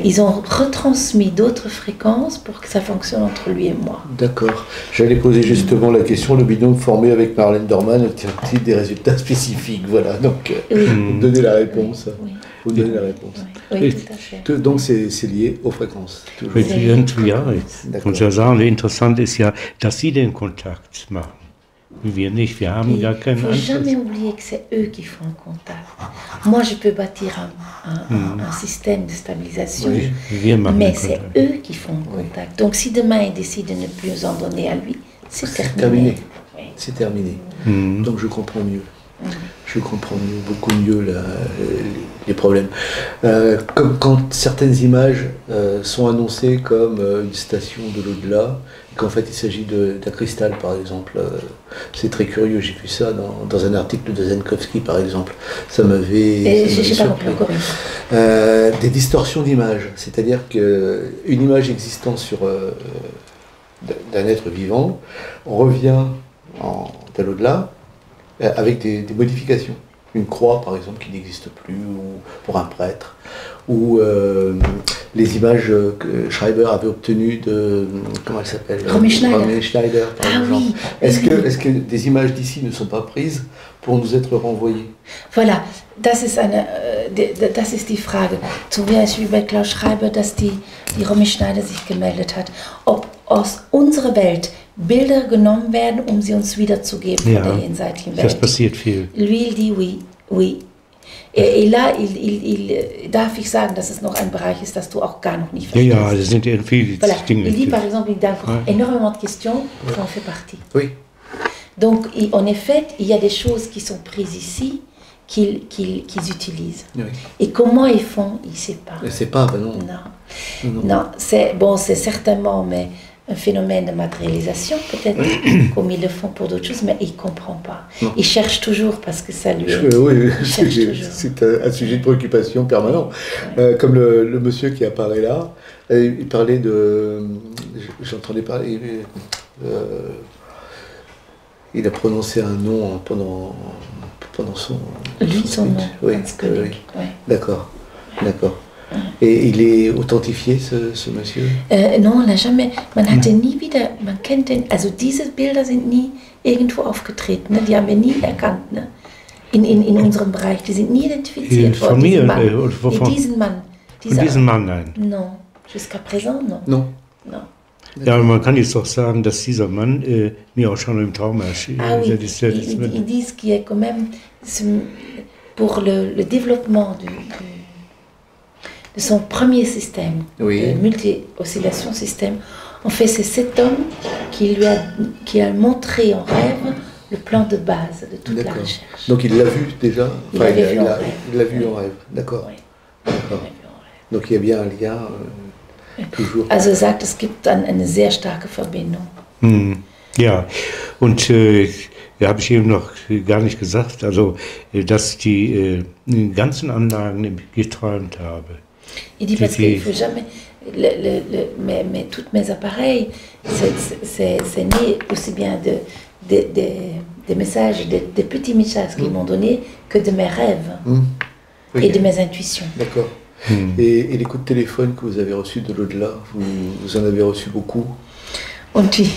Ils ont retransmis d'autres fréquences pour que ça fonctionne entre lui et moi. D'accord. J'allais poser justement la question, le binôme formé avec Marlene Dorman obtient-il des résultats spécifiques? Voilà, donc vous donnez la réponse. Oui. Vous donnez la réponse. Oui, tout à fait. Donc c'est lié aux fréquences. Ja, und wir sagen, interessant ist ja, dass Sie den Kontakt machen. Wir nicht, wir haben gar keinen Anschluss. Il ne faut jamais oublier que c'est eux qui font le contact. Moi, je peux bâtir un système de stabilisation, mais c'est eux qui font le contact. Donc, si demain ils décident de ne plus en donner à lui, c'est terminé. Oui. C'est terminé. Donc, je comprends mieux. Je comprends beaucoup mieux les problèmes. Comme quand certaines images sont annoncées comme une station de l'au-delà, qu'en fait il s'agit d'un cristal par exemple. C'est très curieux, j'ai vu ça dans un article de Zenkowski par exemple. Ça m'avait surpris. Des distorsions d'image, c'est-à-dire qu'une image existant d'un être vivant, on revient de l'au-delà, avec des modifications. Une croix, par exemple, qui n'existe plus, ou pour un prêtre, ou les images que Schreiber avait obtenues de, comment elle s'appelle, Romy Schneider. Romy Schneider, par Ah exemple. oui. Est-ce que des images d'ici ne sont pas prises pour nous être renvoyées? Voilà, das ist die Frage. Zum Beispiel bei Klaus Schreiber, dass die Romy Schneider sich gemeldet hat, ob aus unserer Welt Bilder genommen werden, um sie uns wiederzugeben Ja, von der jenseitigen Welt. das passiert viel. Lui, il dit oui, oui. Et là, darf ich sagen, dass es noch ein Bereich ist, das du auch gar noch nicht Ja, verstehst. ja, das sind ja viele Voilà. Dinge. Il dit par exemple, il a encore Ouais. énormément de questions, ça en fait partie. Oui. Donc, en effet, il y a des choses qui sont prises ici, qu'ils utilisent. Oui. Et comment ils font, il ne sait pas. Je ne sais pas, ben non. Non, non, c'est certainement un phénomène de matérialisation, peut-être, comme ils le font pour d'autres choses, mais il ne comprend pas. Non. Il cherche toujours parce que ça lui... Oui, cherche toujours. c'est un sujet de préoccupation permanent. Comme le monsieur qui apparaît là, il parlait de... J'entendais parler... il a prononcé un nom pendant son... Lui, son nom, Oui, Hans König, oui. ouais. D'accord, d'accord. Et il est authentifié, ce monsieur? Non, er jamais, man hat den nie wieder, man kennt den, also diese Bilder sind nie irgendwo aufgetreten, ne? Die haben wir nie erkannt, ne? In unserem Bereich, die sind nie identifiziert Von worden. mir, Diesen Mann. oder wovon? Diesen Mann. Von diesem Mann, nein. Non, jusqu'à présent, non. Non. Non. Ja, man kann jetzt doch sagen, dass dieser Mann mir auch schon im Traum erschien. Ah oui, ils disent qu'il y a quand même, pour le développement de son premier système, Oui. de multi-oscillation système, en fait c'est cet homme qui a montré en rêve le plan de base de toute la D'accord. recherche. Donc il l'a vu déjà? Il l'avait vu en rêve. Il l'a vu Oui. en rêve, d'accord. Oui. D'accord. Il l'a vu en rêve. Donc il y a bien un lien, toujours. Also er sagt, es gibt dann eine sehr starke Verbindung. Ja, und ja, habe ich eben noch gar nicht gesagt, also dass die ganzen Anlagen geträumt habe. Il dit parce qu'il ne faut jamais. Mais tous mes appareils, c'est né aussi bien des messages, des petits messages qu'ils m'ont donnés que de mes rêves Oui. et de mes intuitions. D'accord. Et les coups de téléphone que vous avez reçus de l'au-delà, vous en avez reçu beaucoup? Und die,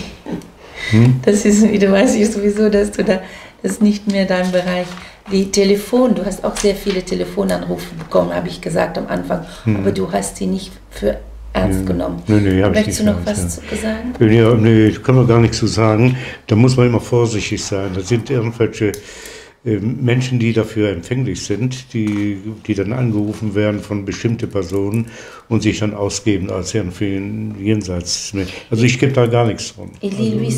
das ist, du weißt ich sowieso, dass du da, das ist nicht mehr dein Bereich. Die Telefon, du hast auch sehr viele Telefonanrufe bekommen, habe ich gesagt am Anfang, aber du hast sie nicht für ernst genommen. Nee, habe ich Möchtest nicht du noch ernst, was zu sagen? Ja, nee, kann man gar nichts zu sagen. Da muss man immer vorsichtig sein. Das sind irgendwelche Menschen, die dafür empfänglich sind, die dann angerufen werden von bestimmten Personen und sich dann ausgeben als irgendwie ein Jenseits. Also ich gebe da gar nichts von. Il dit, lui,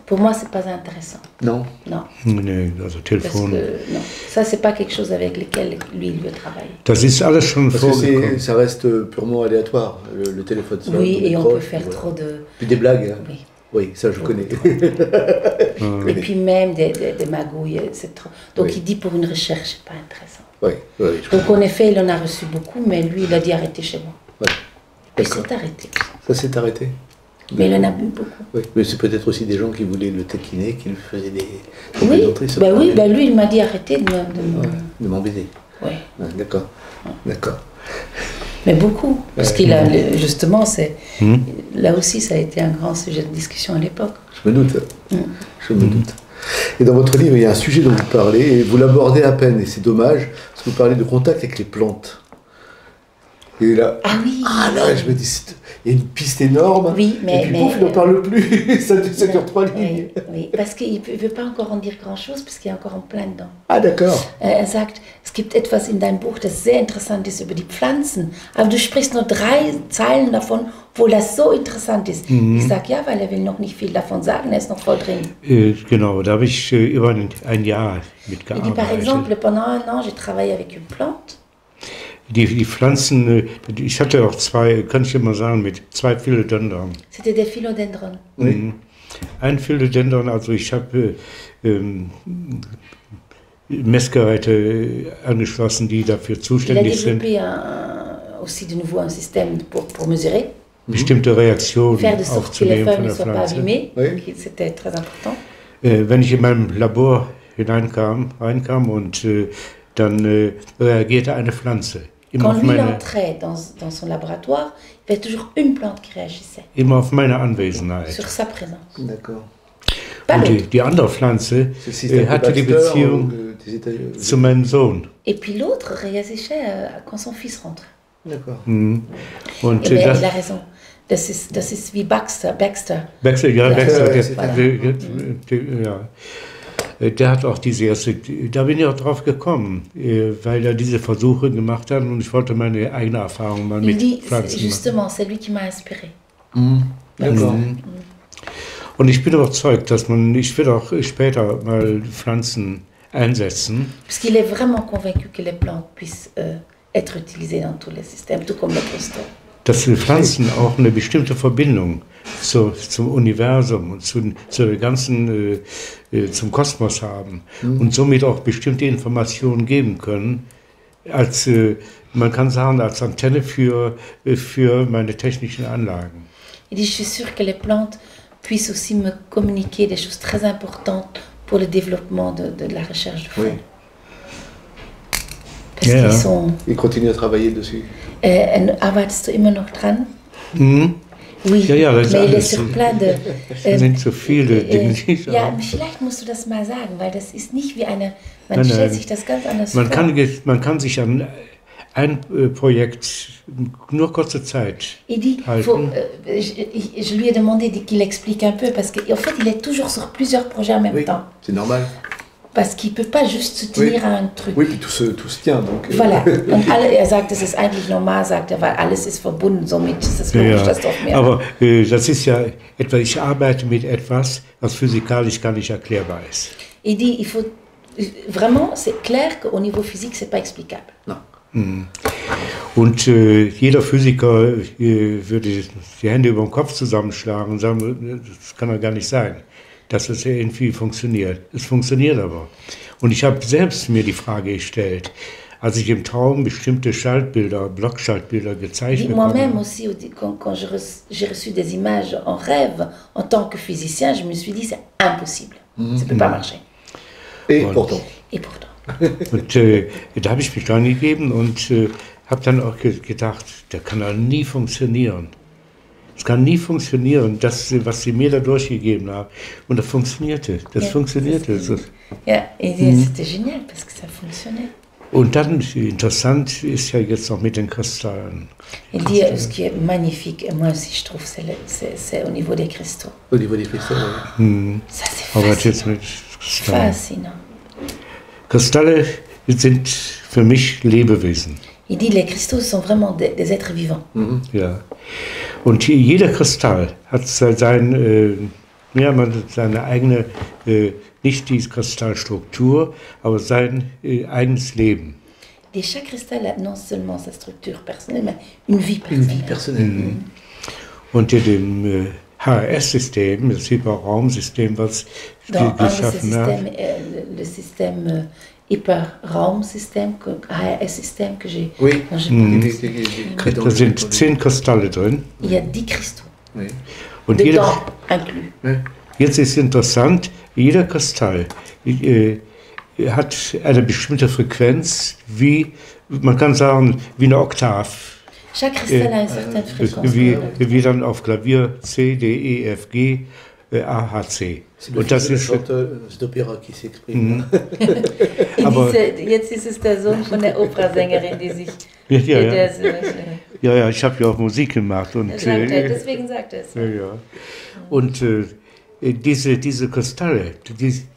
pour moi, c'est pas intéressant. Non. Non. Nee, also Parce Telefon. que, non. Ça, c'est pas quelque chose avec lequel lui, il veut travailler. Das ist alles schon Parce que vorgekommen. ça reste purement aléatoire, le téléphone. sonne, Oui, et on décroche, peut faire voilà. trop de... Puis des blagues, hein. Oui. Oui, ça je connais. Et puis même des magouilles, c'est trop... Donc Oui. il dit pour une recherche, c'est pas intéressant. Oui, oui, je Donc en effet, il en a reçu beaucoup, mais lui, il a dit arrêtez chez moi. Ouais. Il D'accord. s'est arrêté. Ça s'est arrêté. Mais il en a eu beaucoup. Oui, mais c'est peut-être aussi des gens qui voulaient le taquiner, qui lui faisaient des Oui, plaisanteries, se bah oui, parlaient. bah lui, il m'a dit arrêtez de me... Ouais, de m'embêter. Ouais. Ouais, d'accord. D'accord. Mais beaucoup, parce Ouais. qu'il a, justement, là aussi, ça a été un grand sujet de discussion à l'époque. Je me doute. Je me doute. Et dans votre livre, il y a un sujet dont vous parlez, et vous l'abordez à peine, et c'est dommage, parce que vous parlez de contact avec les plantes. Et là, Ah oui. là, je me dis, il y a une piste énorme, Oui, mais- et puis mais- pouf, il n'en parle plus, ça dure 3 lignes. Oui, oui, parce qu'il ne veut pas encore en dire grand-chose, parce qu'il est encore en plein dedans. Ah d'accord. Er sagt, es gibt etwas in deinem Buch, das sehr interessant ist über die Pflanzen, aber du sprichst nur 3 Zeilen davon, obwohl das so interessant ist. Ich sage ja, weil er will noch nicht viel davon sagen, er ist noch voll drin. Genau, da habe ich über ein Jahr Il dit par mitgearbeitet. exemple, pendant 1 an, j'ai travaillé avec une plante. Die Pflanzen, ich hatte auch 2, kann ich immer sagen, mit 2 Philodendron. C'était des philodendrons. Ein Philodendron, also ich habe Messgeräte angeschlossen, die dafür Il a zuständig sind, développé aussi de nouveau un système pour mesurer, bestimmte Reaktionen faire de sorte que les aufzunehmen feuilles von ne der soient pas Pflanze. abîmées, Oui. c'était très important. wenn ich in meinem Labor reinkam und dann reagierte eine Pflanze. Quand lui entrait dans son laboratoire, il y avait toujours une plante qui réagissait. Immer auf meine Anwesenheit. Sur sa présence. D'accord. Und die andere Pflanze hatte die Beziehung zu meinem Sohn. Et puis l'autre réagissait quand son fils rentrait. D'accord. Und il a raison. Das ist wie Baxter. Baxter. Der hat auch diese erste, da bin ich auch drauf gekommen, weil er diese Versuche gemacht hat und ich wollte meine eigene Erfahrung mal mit Pflanzen machen. Justement, c'est lui qui m'a inspiré. D'accord. Und ich bin überzeugt, dass ich will auch später mal Pflanzen einsetzen. Parce qu'il est vraiment convaincu que les plantes puissent être utilisées dans tous les systèmes, tout comme le cristaux. Dass die Pflanzen auch eine bestimmte Verbindung zum Universum und zum Kosmos haben und somit auch bestimmte Informationen geben können, als man kann sagen, als Antenne für meine technischen Anlagen. Il dit, je suis sûr que les plantes puissent aussi me communiquer des choses très importantes pour le développement de la recherche de fond. Oui. Parce qu'ils sont... Il continue à travailler dessus. Arbeitest du immer noch dran? Mhm. Oui, ja, mais il est sur plein de... Das sind so viele Dinge. Ja, vielleicht musst du das mal sagen, weil das ist nicht wie eine... Man stellt sich das ganz anders vor. Man kann sich an ein Projekt nur kurze Zeit halten. Je lui ai demandé qu'il explique un peu, parce qu'en fait, il est toujours sur plusieurs projets en même temps. C'est normal. Parce qu'il ne peut pas juste se tenir à un truc. Oui, puis tout se tient. Donc, Voilà. Und sagt, es ist eigentlich normal, sagt er, weil alles ist verbunden, somit ist es logisch, dass doch mehr... Aber das ist ja etwas, ich arbeite mit etwas, was physikalisch gar nicht erklärbar ist. Il dit, il faut... Vraiment, c'est clair qu'au niveau physique, c'est pas explicable. Non. Und jeder Physiker würde die Hände über den Kopf zusammenschlagen und sagen, das kann doch gar nicht sein, dass es irgendwie funktioniert. Es funktioniert aber. Und ich habe selbst mir die Frage gestellt, als ich im Traum bestimmte Schaltbilder, Blockschaltbilder gezeigt bekomme. Moi-même aussi, quand j'ai reçu des images en rêve, en tant que physicien, je me suis dit, c'est impossible. Ça ne peut pas marcher. Et pourtant. Und da habe ich mich dran gegeben und habe dann auch gedacht, der kann doch nie funktionieren. Es kann nie funktionieren, das, was sie mir da durchgegeben haben. Und das funktionierte. Ja, c'était génial, parce que ça fonctionnait. Und dann, interessant ist ja jetzt noch mit den Kristallen. Il dit, ce qui est magnifique, et moi aussi je trouve, c'est au niveau des cristaux. Au niveau des cristaux, oui. Ça, c'est fascinant. Kristalle sind für mich Lebewesen. Il dit, les cristaux sont vraiment des êtres vivants. Ja. Und jeder Kristall hat seine eigene, nicht die Kristallstruktur, aber sein eigenes Leben. Et chaque cristal a non seulement sa structure personnelle, mais une vie personnelle. Une vie personnelle. Und in dem HRS-System, das Hyperraumsystem, was geschaffen hat. Le système Hyperraumsystem, HRS-System que j'ai. Oui. Da sind 10 Kristalle drin. Il y a 10 cristaux. Oui. Und dedans inclus. Jetzt ist interessant, jeder Kristall hat eine bestimmte Frequenz, wie, man kann sagen, wie eine Oktav. Chaque cristal a une certaine fréquence. Wie dann auf Klavier C, D, E, F, G, A, H, C. Und das ist d'Opéra qui s'exprime. Aber jetzt ist es der Sohn von der Operasängerin, die sich... Ja, ich habe ja auch Musik gemacht. Und, deswegen sagt er es. Ja. Und diese Kristalle,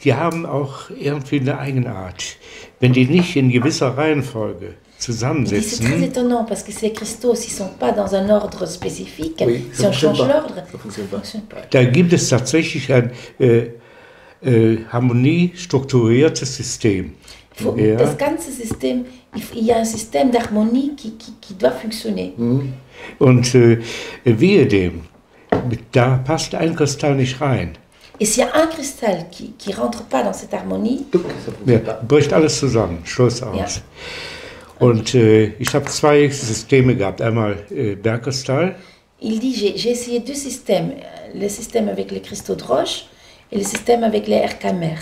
die haben auch irgendwie eine Eigenart. Wenn die nicht in gewisser Reihenfolge zusammensetzen. C'est très étonnant parce que ces cristaux, s'ils ne sont pas dans un ordre spécifique, si on change l'ordre, ça ne fonctionne pas. Da gibt es tatsächlich ein harmoniestrukturiertes System. Das ganze System, il y a un système d'harmonie qui doit fonctionner. Und wehe dem, da passt ein Kristall nicht rein. Et s'il y a un cristal qui rentre pas dans cette harmonie, bricht alles zusammen, Schluss aus. Ja. Und ich habe 2 Systeme gehabt, einmal Bergkristall. Il dit, j'ai essayé 2 systèmes, le système avec les cristaux de roche et le système avec les Erkamer.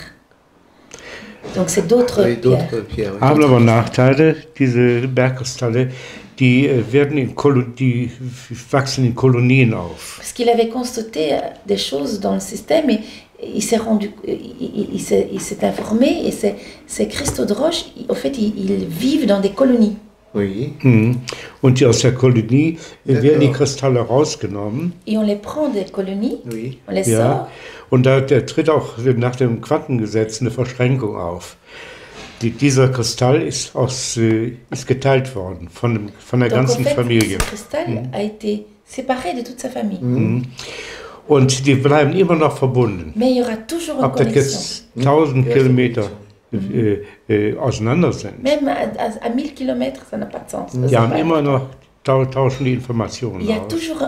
Donc c'est d'autres Oui, pierres. d'autres pierres. oui. Haben aber Nachteile, diese Bergkristalle, die die wachsen in Kolonien auf. Parce qu'il avait constaté des choses dans le système et il s'est informé et ces cristaux de roche, au fait, ils vivent dans des colonies. Oui. Und aus der Kolonie werden die D'accord. Kristalle rausgenommen. Et on les prend des colonies, Oui. on les Ja. sort. Und da tritt auch nach dem Quantengesetz eine Verschränkung auf. Dieser Kristall ist geteilt worden von der Donc en ganzen fait, Familie. ce cristal a été séparé de toute sa famille. Und die bleiben immer noch verbunden. Mais il y aura toujours une Ob das connexion. jetzt 1000 Ja, Kilometer auseinander sind. Même à 1000 km, ça n'a pas de sens. Die haben immer noch, tauschen die Informationen Il y a aus. toujours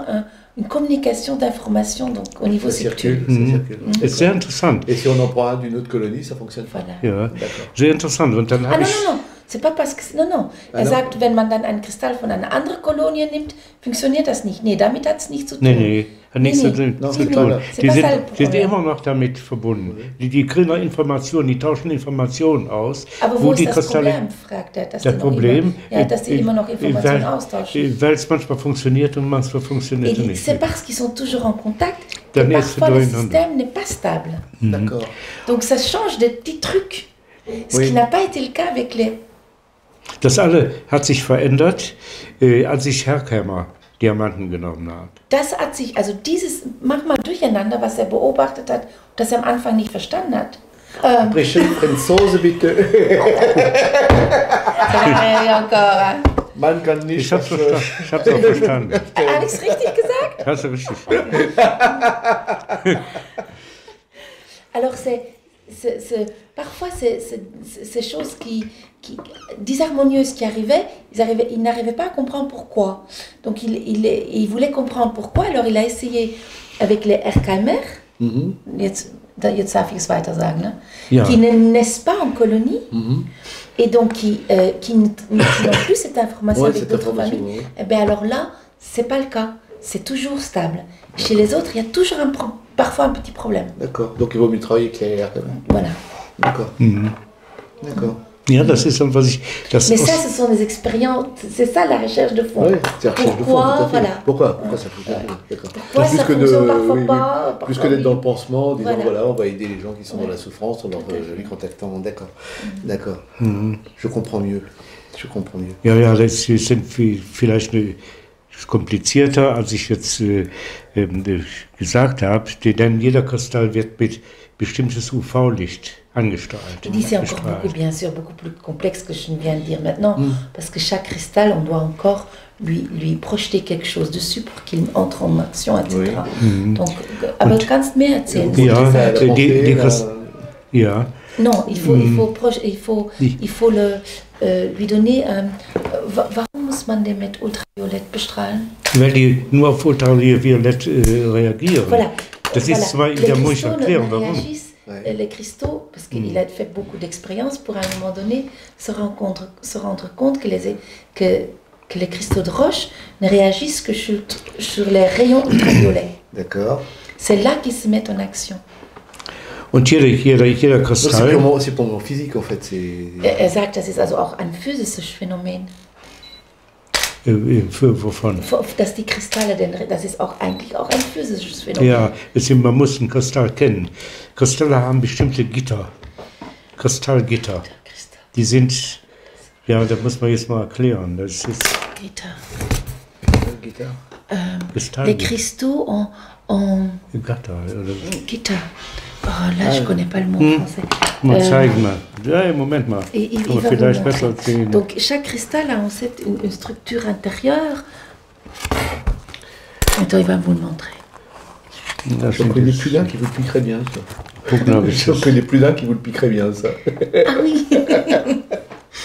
une communication d'informations donc, au niveau Ça circule. circule. Ça circule. Ist sehr interessant. Et si on en prend un d'une autre colonie, ça fonctionne pas. Voilà. Ja, D'accord. sehr interessant. Und dann Ah habe non, ich... non, non, c'est pas parce que... Non, non. Ah Er non? sagt, wenn man dann einen Kristall von einer anderen Kolonie nimmt, funktioniert das nicht. Nee, damit hat es nichts zu tun. Nee, hat nichts Nee, zu tun. nee. zu Nee, tun. nee. C'est Die pas sind, ça le die sind problème. immer noch damit verbunden. Die kriegen noch Informationen, die tauschen Informationen aus. Aber wo ist das Problem, fragt er. Dass Das die noch Problem, immer, ja, dass die immer noch Informationen austauschen. weil es manchmal funktioniert und manchmal funktioniert es Et nicht. c'est parce qu'ils sont toujours en contact que Dann ist parfois le durcheinander. système n'est pas stable. D'accord. Donc ça change des petits trucs. Ce Oui. qui n'a pas été le cas avec les... Das hat sich verändert, als sich Herkheimer Diamanten genommen hat. Das hat sich, also dieses manchmal Durcheinander, was er beobachtet hat, das er am Anfang nicht verstanden hat. Après, schön Franzose, bitte. Encore. Man kann nicht. Ich hab's auch verstanden. Habe ich es richtig gesagt? Hast du richtig. Alors parfois ces choses disharmonieuses qui arrivaient, ils n'arrivaient pas à comprendre pourquoi. Donc il voulait comprendre pourquoi, alors il a essayé avec les Erkheimer, jetzt darf ich es weiter sagen, ne? Ja. Qui ne naissent pas en colonie, et donc qui n'ont plus cette information Ouais, avec cette d'autres information, familles. ouais. Eh bien alors là, c'est pas le cas. C'est toujours stable. Chez les autres, il y a toujours parfois un petit problème. D'accord. Donc il vaut mieux travailler clair quand même. Voilà. D'accord. D'accord. Ja, das ist dann, was ich... Das Mais ça, ce sont des expériences. C'est ça la recherche de fond. Oui, c'est la recherche de fond, Pourquoi, tout à fait. voilà. Pourquoi ça fonctionne Voilà. D'accord. Pourquoi ça fonctionne parfois pas, Plus parfois que d'être oui. dans le pansement, en disant Voilà. voilà, on va aider les gens qui sont Ouais. dans la souffrance en leur Tout à fait. les contactant. D'accord. D'accord. Je comprends mieux. Je comprends mieux. Ja, das sind vielleicht komplizierter, als ich jetzt gesagt habe, denn jeder Kristall wird mit bestimmtes UV-Licht angestrahlt. Je dis c'est encore beaucoup, bien sûr, beaucoup plus complexe que je viens de dire maintenant, parce que chaque cristal, on doit encore lui projeter quelque chose dessus pour qu'il entre en action, etc. Donc, aber du kannst mehr erzählen. Ja, Ça, la montée, ja. Non, il faut lui donner. Warum muss man den mit Ultraviolett bestrahlen? Weil die nur auf Ultraviolett reagieren. Voilà. Das Voilà. ist zwar, Les da muss ich cristaux erklären, ne warum. réagissent, Ouais. les cristaux, parce qu'il a fait beaucoup d'expériences pour à un moment donné se rendre compte que les cristaux de roche ne réagissent que sur les rayons ultraviolets. D'accord. C'est là qu'ils se mettent en action. Und jeder Donc, c'est Kristall, purement physique en fait. Er sagt, das ist also auch ein physisches Phänomen. wovon? Dass die Kristalle, das ist auch eigentlich auch ein physisches Phänomen. Ja, man muss einen Kristall kennen. Kristalle haben bestimmte Gitter. Kristallgitter. Kristall, Die sind, ja, das muss man jetzt mal erklären. Das ist Gitter. Guitare. Les Kristallgitter. cristaux en Oder Gitter. Oh, là, je connais pas le mot en français. mal zeigen mal. Ja, Moment mal. Il Aber va vous vielleicht besser montrer. sehen. Donc chaque cristal a en fait une structure intérieure. Attends, il va vous le montrer. Das J'en sind connais die plus d'un qui vous le piquerait bien. Ça. Gucken, ob ich J'en das connais plus d'un qui vous le piquerait bien, ça. Ah oui.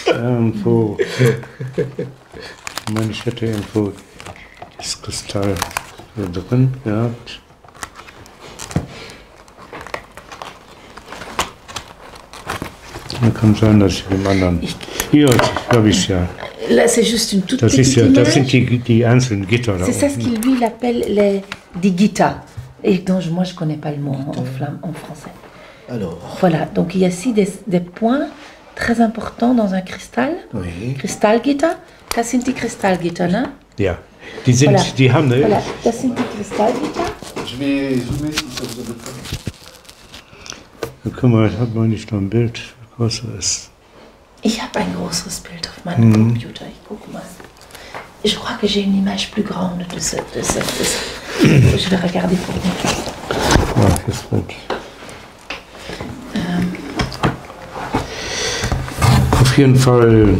irgendwo. Ich meine, ich hätte irgendwo das Kristall hier drin gehabt. Dann kann sein, dass ich dem anderen. Hier habe ich es ja. Là, c'est juste une toute Das petite ist ja, das image. sind die einzelnen Gitter da C'est ça ce unten. qu'il lui il appelle des guittas. Et donc, moi, je ne connais pas le mot en français. Alors, Voilà, donc il y a ici des points très importants dans un cristal. oui. Kristallgitter, das sind die Kristallgitter, ne? Ja, die sind, Voilà. die haben eine, Voilà, das sind die Kristallgitter. Je vais zoomer si ça vous embête pas. guck mal, ich habe nicht noch ein Bild, wie groß er ist. Ich habe ein größeres Bild auf meinem Computer, ich gucke mal. Je crois que j'ai une image plus grande de ce. Je vais regarder pour vous. Ja, das Bild. Auf jeden Fall,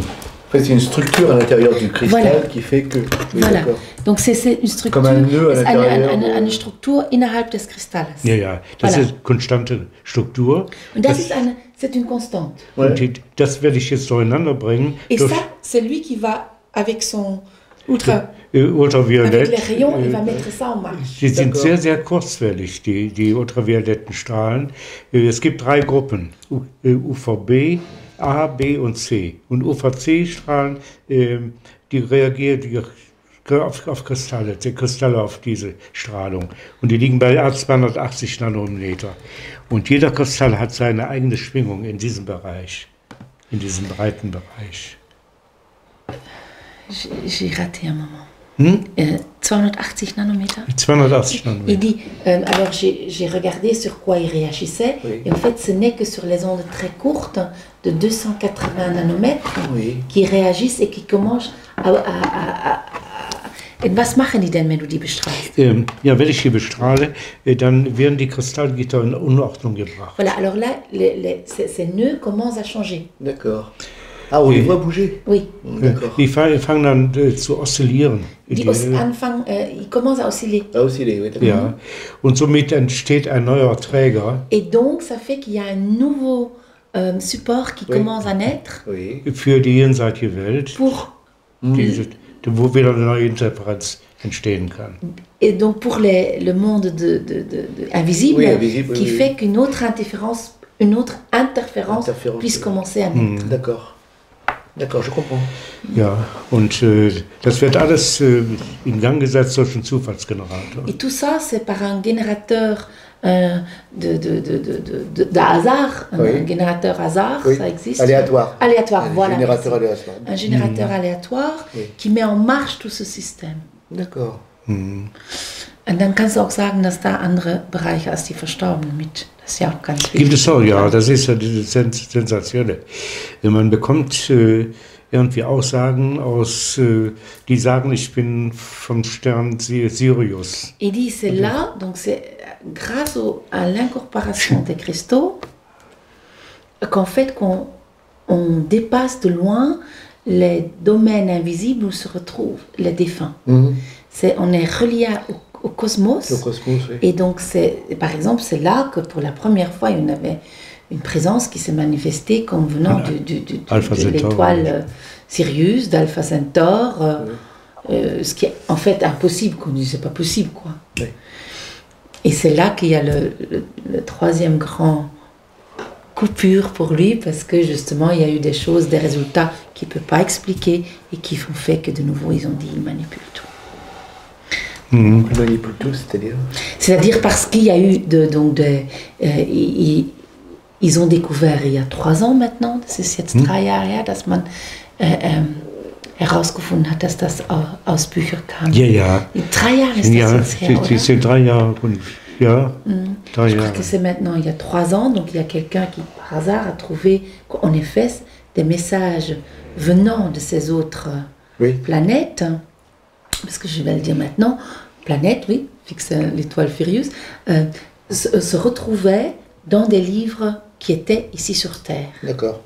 En fait, c'est une structure à l'intérieur du cristal Voilà. qui fait que. Oui, Voilà, d'accord. donc c'est une structure. Comme un nœud à ist l'intérieur. eine Struktur innerhalb des Kristalles. ja, ja, das Voilà. ist konstante Struktur. Und das ist c'est une constante. Ouais. Und das werde ich jetzt durcheinander bringen Et durch ça, c'est lui qui va, avec son avec les Ultraviolett. rayons, il va mettre ça en marche. Die sind D'accord. sehr, sehr kurzwellig, die ultravioletten Strahlen. Es gibt 3 Gruppen, UVB, A, B und C. Und UVC-Strahlen, die reagieren auf Kristalle, die Kristalle auf diese Strahlung. Und die liegen bei 280 Nanometer. Und jeder Kristall hat seine eigene Schwingung in diesem Bereich, in diesem breiten Bereich. J'ai raté un moment. 280 nanomètres. 280 Nanometer. Il dit, alors j'ai regardé sur quoi il réagissait, Oui. et en fait ce n'est que sur les ondes très courtes de 280 nanomètres Oui. qui réagissent et qui commencent à und was machen die denn, wenn du die bestrahlst? Ja, wenn ich hier bestrahle, dann werden die Kristallgitter in Unordnung gebracht. Voilà, alors là, ces nœuds commencent à changer. D'accord. Ah, on les voit bouger. Oui. D'accord. Die fangen dann zu oszillieren. Die anfangen, ils commencent à osciller. Ah, aussi les. Oui, d'accord. Ja, und somit entsteht ein neuer Träger Et donc, ça fait qu'il y a un nouveau support qui Oui. commence à naître Oui. für die jenseitige Welt, pour, wo wieder eine neue Interferenz entstehen kann. et donc pour le monde invisible, Oui, invisible, qui oui, fait qu'une autre interférence Interférence, puisse oui. commencer à naître. D'accord. D'accord, je comprends. Ja, und das wird alles in Gang gesetzt durch einen Zufallsgenerator. Et tout ça, c'est par un générateur de hasard, Oui. un générateur hasard, Oui. ça existe. Aléatoire. Aléatoire, Un voilà. générateur merci. aléatoire. Un générateur aléatoire Oui. qui met en marche tout ce système. D'accord. Und dann kannst du auch sagen, dass da andere Bereiche als die Verstorbenen mit. Das ist ja auch ganz wichtig. Gibt es auch, ja, das ist ja diese Sensationelle. Man bekommt irgendwie Aussagen die sagen, ich bin vom Stern Sirius. Il dit c'est là, donc c'est grâce à l'incorporation des cristaux qu'en fait on dépasse de loin les domaines invisibles où se retrouvent les défunts. On est relié au cosmos. Le cosmos, oui. Et donc, par exemple, c'est là que pour la première fois, il y en avait une présence qui s'est manifestée comme venant Alpha de Centauri. l'étoile Sirius, d'Alpha Centauri, ce qui est en fait impossible, qu'on dit c'est pas possible, quoi. Oui. Et c'est là qu'il y a le troisième grand coupure pour lui, parce que justement, il y a eu des choses, des résultats qu'il ne peut pas expliquer et qui ont fait que de nouveau, ils ont dit il manipule tout. Il manipule tout, c'est-à-dire. C'est-à-dire parce qu'il y a eu ils ont découvert il y a 3 ans maintenant, das ist jetzt 3 Jahre her, dass man herausgefunden hat, dass das aus Büchern kam. Ja, ja. 3 Jahre ist das Ja, jetzt her, oder? c'est 3 Jahre. Ja, 3 Je crois Jahre. que c'est maintenant, il y a 3 ans, donc il y a quelqu'un qui, par hasard, a trouvé qu'en effet, des messages venant de ces autres Oui. planètes, parce que je vais le dire maintenant, planète, oui, fixe l'étoile Sirius, se retrouvaient dans des livres qui étaient ici sur Terre. D'accord.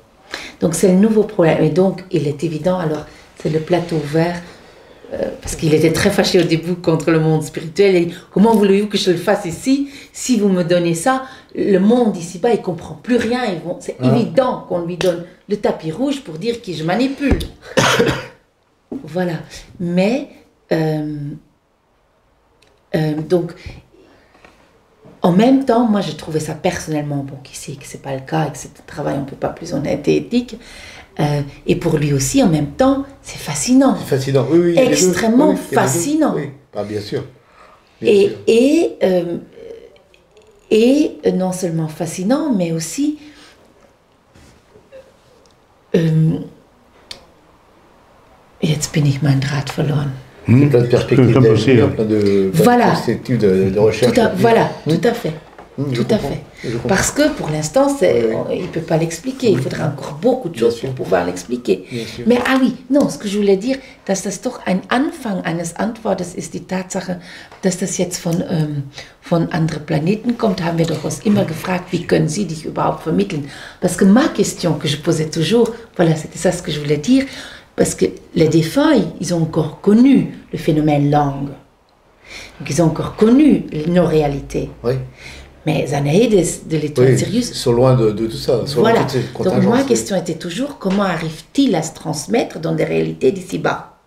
Donc c'est le nouveau problème. Et donc il est évident, alors c'est le plateau vert, parce qu'il était très fâché au début contre le monde spirituel. Et comment voulez-vous que je le fasse ici? Si vous me donnez ça, le monde ici-bas, il ne comprend plus rien. C'est évident qu'on lui donne le tapis rouge pour dire qui je manipule. Voilà. Mais, donc, en même temps, moi, j'ai trouvé ça personnellement, bon, qui sait que ce n'est pas le cas et que c'est un travail un peu pas plus honnête et éthique. Et pour lui aussi, en même temps, c'est fascinant. C'est fascinant, oui, oui. il y a les deux. Extrêmement Oui, il y a les deux. fascinant. Oui, ah, bien sûr. Et Et non seulement fascinant, mais aussi jetzt bin ich mein Draht verloren. Il y a plein de perspectives d'avenir, plein de Voilà. perspectives de recherche. Voilà, tout à fait. Je Tout à comprends, fait. je comprends. Parce que pour l'instant, Ouais. il ne peut pas l'expliquer. Il faudra encore beaucoup de choses sûr. pour pouvoir l'expliquer. Bien sûr. Mais ah oui, non, ce que je voulais dire, dass das doch ein Anfang eines Antwortes ist, die Tatsache, dass das jetzt von anderen Planeten kommt, haben wir doch uns immer gefragt, wie können Sie dich überhaupt vermitteln? Parce que ma question que je posais toujours, voilà, c'était ça ce que je voulais dire, parce que les défunts, ils ont encore connu le phénomène langue. Donc ils ont encore connu nos réalités. Oui. Mais Anaïdes de l'étoile Oui, Sirius, ils sont loin de tout ça. Sont loin voilà. de toutes ces Donc contingences, ma oui. question était toujours comment arrive-t-il à se transmettre dans des réalités d'ici-bas?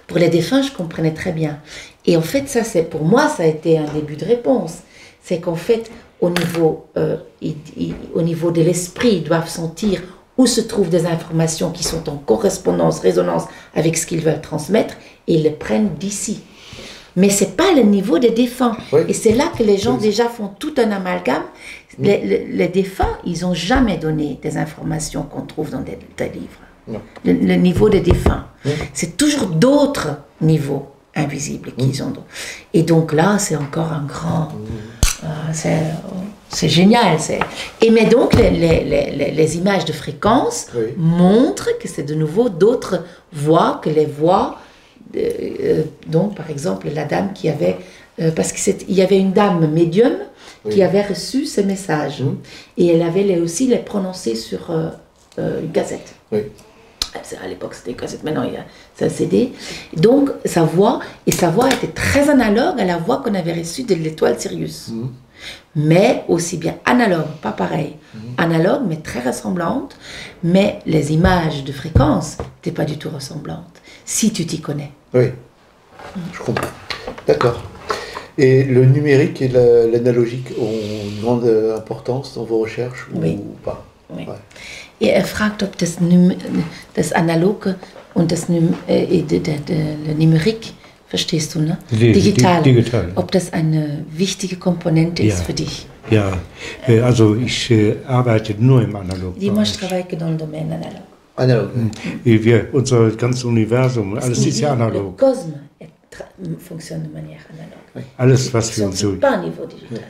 Pour les défunts, je comprenais très bien. Et en fait, ça, c'est pour moi, ça a été un début de réponse. C'est qu'en fait, au niveau de l'esprit, ils doivent sentir où se trouvent des informations qui sont en correspondance, résonance avec ce qu'ils veulent transmettre, et ils les prennent d'ici. Mais ce n'est pas le niveau des défunts. Oui. Et c'est là que les gens déjà font tout un amalgame. Les défunts, ils n'ont jamais donné des informations qu'on trouve dans des livres. Non. Le niveau des défunts. C'est toujours d'autres niveaux invisibles qu'ils ont. Et donc là, c'est encore un grand... c'est génial. Mais donc, les images de fréquence Oui. montrent que c'est de nouveau d'autres voix que les voix... donc, par exemple, la dame qui avait... parce qu'il y avait une dame médium qui avait reçu ces messages. Et elle avait aussi les prononcés sur une cassette. Oui. À l'époque, c'était une cassette, maintenant, c'est un CD. Donc, sa voix était très analogue à la voix qu'on avait reçue de l'étoile Sirius. Mais aussi bien analogue, pas pareil. Analogue, mais très ressemblante. Mais les images de fréquence n'étaient pas du tout ressemblantes. Si tu t'y connais. Oui, je comprends. D'accord. Et le numérique et l'analogique ont une grande importance dans vos recherches Oui. ou pas? Oui. Ouais. Et er fragt, ob das Analoge und le numérique, verstehst du, ne? Digital. Ob das eine wichtige Komponente ist Ja. für dich. Ja, also ich arbeite nur im Analog. Dis, moi, je travaille que dans le domaine analogue. Analogue. Unser ganzes Universum, Parce alles qu'il ist ja dit, le analog. cosme fonctionne de manière analogue. Alles, was Ça wir ne uns sont so... pas au niveau digital.